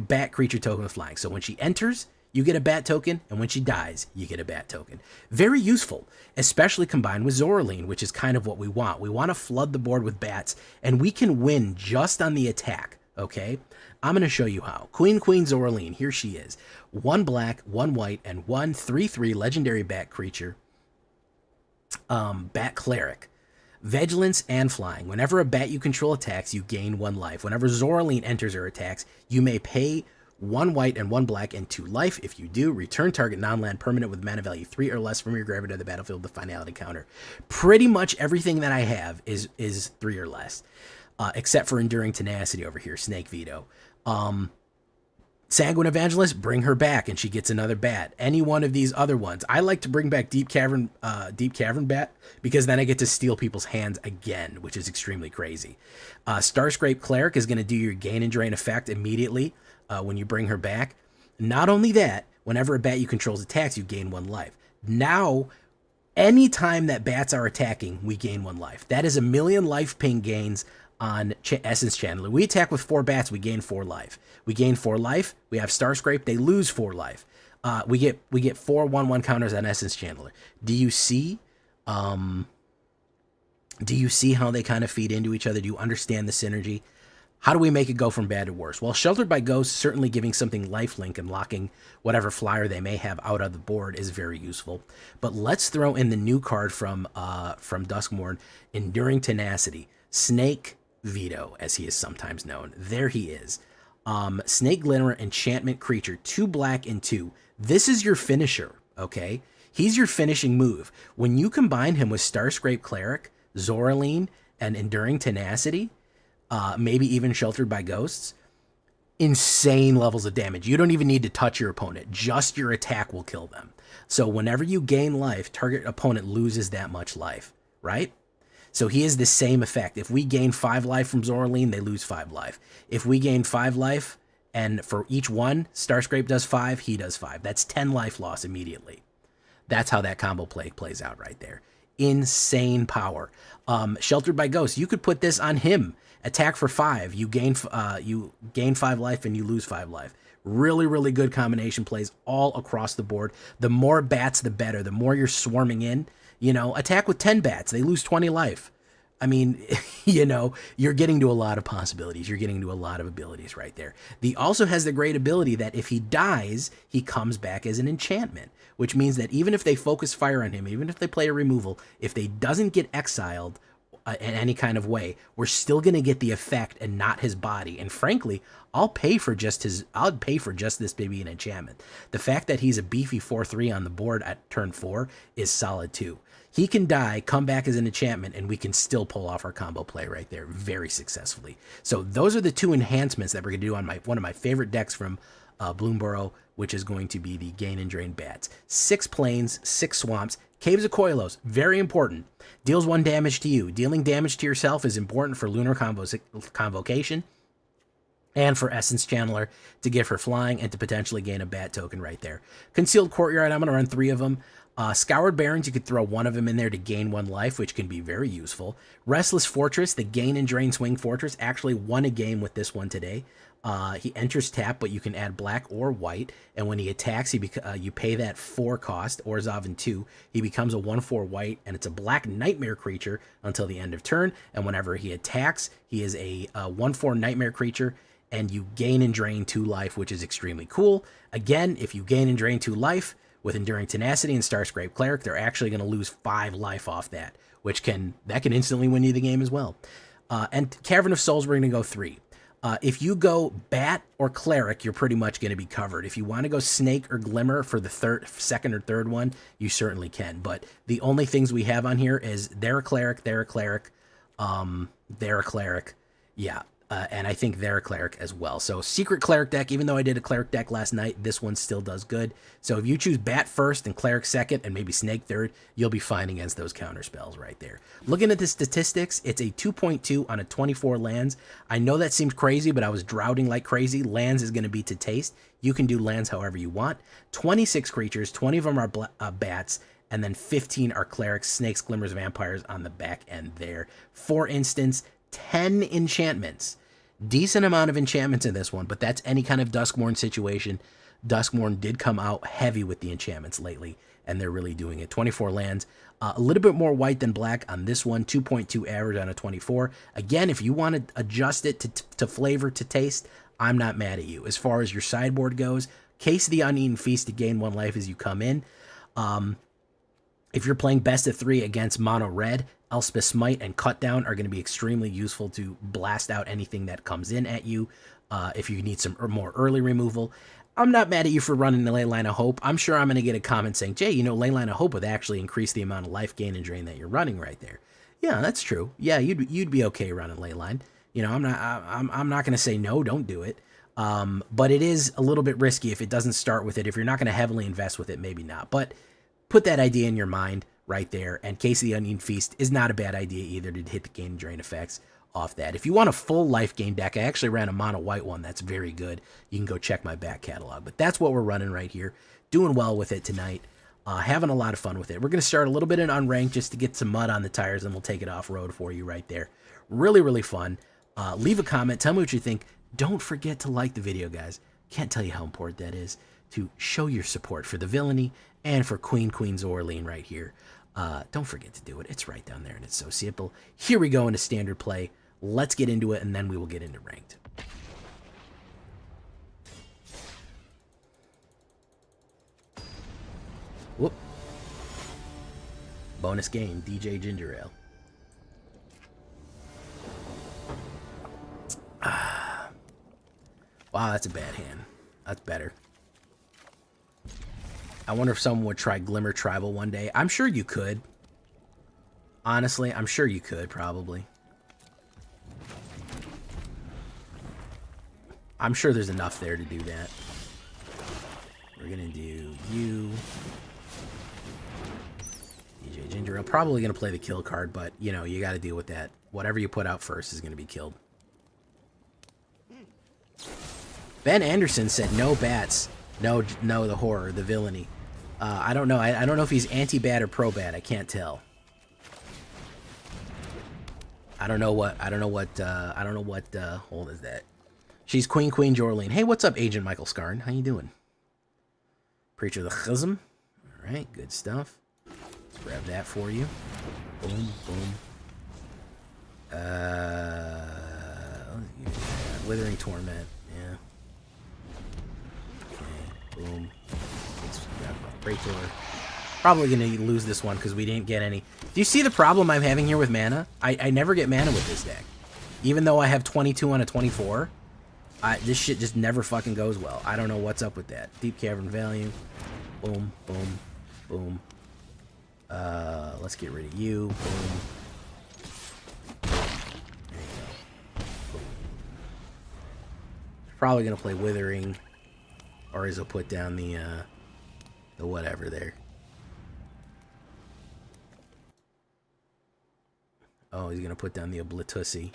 bat creature token with flying. So when she enters, you get a bat token, and when she dies, you get a bat token. Very useful, especially combined with Zoraline, which is kind of what we want. We want to flood the board with bats, and we can win just on the attack, okay? I'm going to show you how. Queen Zoraline, here she is. 1 black, 1 white, and 1 3/3 legendary bat creature. Bat Cleric. Vigilance and flying. Whenever a bat you control attacks, you gain 1 life. Whenever Zoraline enters or attacks, you may pay 1 white and 1 black and 2 life. If you do, return target non-land permanent with mana value 3 or less from your graveyard to the battlefield with the finality counter. Pretty much everything that I have is 3 or less, except for Enduring Tenacity over here, Snake Veto. Sanguine Evangelist, bring her back, and she gets another bat. Any one of these other ones. I like to bring back Deep Cavern Bat, because then I get to steal people's hands again, which is extremely crazy. Starscrape Cleric is going to do your gain and drain effect immediately when you bring her back. Not only that, whenever a bat you control attacks, you gain 1 life. Now, anytime that bats are attacking, we gain 1 life. That is 1,000,000 life ping gains on Essence Channeler. We attack with 4 bats, we gain 4 life. We gain 4 life. We have Starscrape, they lose 4 life. We get 4 1/1 counters on Essence Channeler. Do you see how they kind of feed into each other? Do you understand the synergy? How do we make it go from bad to worse? Well, Sheltered by Ghosts, certainly giving something lifelink and locking whatever flyer they may have out of the board is very useful. But let's throw in the new card from Duskmourn, Enduring Tenacity. Snake Veto, as he is sometimes known. There he is. Snake Glimmer enchantment creature, 2 black and 2. This is your finisher, okay? He's your finishing move. When you combine him with Starscrape Cleric, Zoraline, and Enduring Tenacity, maybe even Sheltered by Ghosts, insane levels of damage. You don't even need to touch your opponent. Just your attack will kill them. So whenever you gain life, target opponent loses that much life, right? So he has the same effect. If we gain 5 life from Zoraline, they lose 5 life. If we gain 5 life, and for each one, Starscrape does 5, he does 5. That's 10 life loss immediately. That's how that combo play plays out right there. Insane power. Sheltered by Ghosts, you could put this on him. Attack for 5. You gain 5 life and you lose 5 life. Really, really good combination plays all across the board. The more bats, the better. The more you're swarming in. You know, attack with 10 bats. They lose 20 life. I mean, you know, you're getting to a lot of possibilities. You're getting to a lot of abilities right there. He also has the great ability that if he dies, he comes back as an enchantment, which means that even if they focus fire on him, even if they play a removal, if they doesn't get exiled in any kind of way, we're still going to get the effect and not his body. And frankly, I'll pay for just this baby an enchantment. The fact that he's a beefy 4/3 on the board at turn 4 is solid too. He can die, come back as an enchantment, and we can still pull off our combo play right there very successfully. So those are the 2 enhancements that we're going to do on one of my favorite decks from Bloomborough, which is going to be the Gain and Drain Bats. 6 plains, 6 swamps, Caves of Koilos, very important. Deals 1 damage to you. Dealing damage to yourself is important for Lunar Convocation and for Essence Channeler to give her flying and to potentially gain a bat token right there. Concealed Courtyard, I'm going to run 3 of them. Scoured Barrens, you could throw 1 of them in there to gain 1 life, which can be very useful. Restless Fortress, the Gain and Drain Swing Fortress, actually won a game with this one today. He enters tap, but you can add black or white, and when he attacks, you pay that 4 cost, Orzhov and 2. He becomes a 1/4 white, and it's a black nightmare creature until the end of turn, and whenever he attacks, he is a 1/4 nightmare creature, and you gain and drain 2 life, which is extremely cool. Again, if you gain and drain 2 life, with Enduring Tenacity and Starscrape Cleric, they're actually going to lose 5 life off that, which can instantly win you the game as well. And Cavern of Souls, we're going to go 3. If you go Bat or Cleric, you're pretty much going to be covered. If you want to go Snake or Glimmer for the second or third one, you certainly can. But the only things we have on here is they're a Cleric, they're a Cleric, they're a Cleric. Yeah. And I think they're a cleric as well. So secret cleric deck, even though I did a cleric deck last night, this one still does good. So if you choose bat first and cleric second and maybe snake third, you'll be fine against those counter spells right there. Looking at the statistics, it's a 2.2 on a 24 lands. I know that seems crazy, but I was droughting like crazy. Lands is going to be to taste. You can do lands however you want. 26 creatures, 20 of them are bats, and then 15 are clerics, snakes, glimmers, vampires on the back end there. For instance, 10 enchantments. Decent amount of enchantments in this one, but that's any kind of Duskmourn situation. Duskmourn did come out heavy with the enchantments lately, and they're really doing it. 24 lands, a little bit more white than black on this one, 2.2 average on a 24. Again, if you want to adjust it to flavor, to taste, I'm not mad at you. As far as your sideboard goes, Case the Uneaten Feast to gain 1 life as you come in. If you're playing best of 3 against mono red, Elspeth Smite and Cut Down are going to be extremely useful to blast out anything that comes in at you. If you need some more early removal, I'm not mad at you for running the Leyline of Hope. I'm sure I'm going to get a comment saying, Jay, you know, Leyline of Hope would actually increase the amount of life gain and drain that you're running right there. Yeah, that's true. Yeah, you'd be okay running Leyline. You know, I'm not going to say no, don't do it. But it is a little bit risky if it doesn't start with it. If you're not going to heavily invest with it, maybe not. But put that idea in your mind right there. And Case of the Uneaten Feast is not a bad idea either to hit the gain and drain effects off that. If you want a full life gain deck, I actually ran a mono white one that's very good. You can go check my back catalog. But that's what we're running right here. Doing well with it tonight. Having a lot of fun with it. We're going to start a little bit in unranked just to get some mud on the tires, and we'll take it off road for you right there. Really, really fun. Leave a comment. Tell me what you think. Don't forget to like the video, guys. Can't tell you how important that is to show your support for the Villainy and for Queen Zorleen right here. Don't forget to do it. It's right down there, and it's so simple. Here we go into standard play. Let's get into it, and then we will get into ranked. Whoop. Bonus game, DJ Ginger Ale. Wow, that's a bad hand. That's better. I wonder if someone would try Glimmer Tribal one day. I'm sure you could. Honestly, I'm sure you could, probably. I'm sure there's enough there to do that. We're going to do you. DJ Ginger Ale. Probably going to play the kill card, but, you know, you got to deal with that. Whatever you put out first is going to be killed. Ben Anderson said no bats. No, the horror, the Villainy. I don't know. I don't know if he's anti-bat or pro-bat. I can't tell. I don't know what hold is that. She's Queen Zorleen. Hey, what's up, Agent Michael Scarn? How you doing? Preacher of the Chizm. All right, good stuff. Let's grab that for you. Boom, boom. Withering Torment. Yeah. Okay, boom. Let's grab my Praetor. Probably going to lose this one because we didn't get any. Do you see the problem I'm having here with mana? I never get mana with this deck. Even though I have 22 on a 24, this shit just never fucking goes well. I don't know what's up with that. Deep Cavern Value. Boom, boom, boom. Let's get rid of you. Boom. There you go. Boom. Probably going to play Withering. Or he'll put down the whatever there. Oh, he's going to put down the Oblitussy.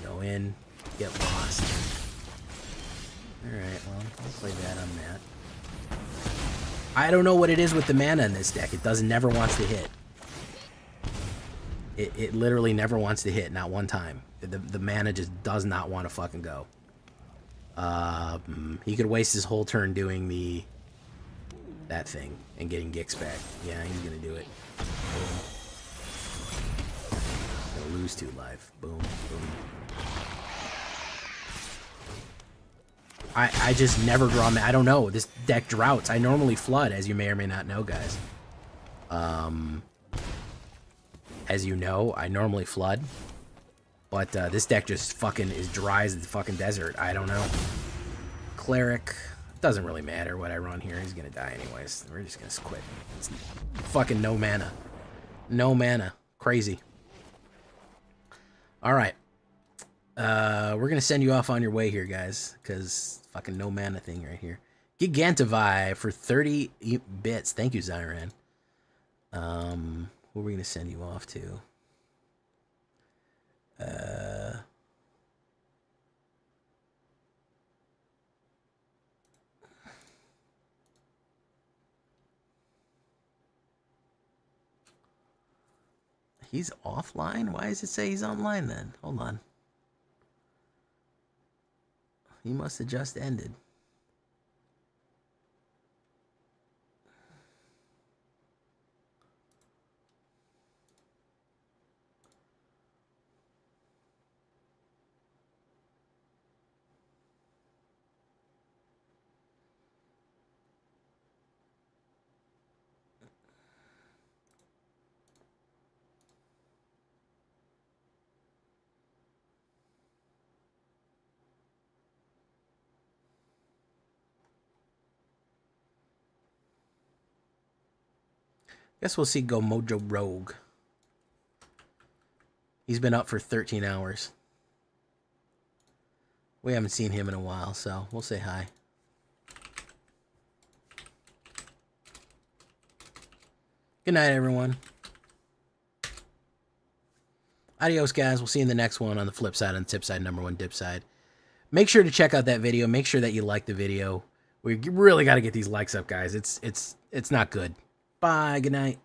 Go in, get lost. Alright, well, I'll play that on that. I don't know what it is with the mana in this deck. It never wants to hit. It literally never wants to hit, not one time. The mana just does not want to fucking go. He could waste his whole turn doing that thing and getting Gix back. Yeah, he's going to do it. Boom. Lose 2 life. Boom, boom. I just never draw. I don't know. This deck droughts. I normally flood, as you may or may not know, guys. As you know, I normally flood. But this deck just fucking is dry as the fucking desert. I don't know. Cleric. Doesn't really matter what I run here. He's gonna die anyways. We're just gonna quit. It's fucking no mana. No mana. Crazy. All right. We're gonna send you off on your way here, guys, because fucking no mana thing right here. Gigantivai for 30 bits. Thank you, Zyran. Where are we gonna send you off to? He's offline? Why does it say he's online then? Hold on. He must have just ended. Guess we'll see Go Mojo Rogue. He's been up for 13 hours. We haven't seen him in a while, so we'll say hi. Good night, everyone. Adios, guys. We'll see you in the next one on the flip side, on the tip side, number one dip side. Make sure to check out that video. Make sure that you like the video. We really got to get these likes up, guys. It's not good. Bye. Good night.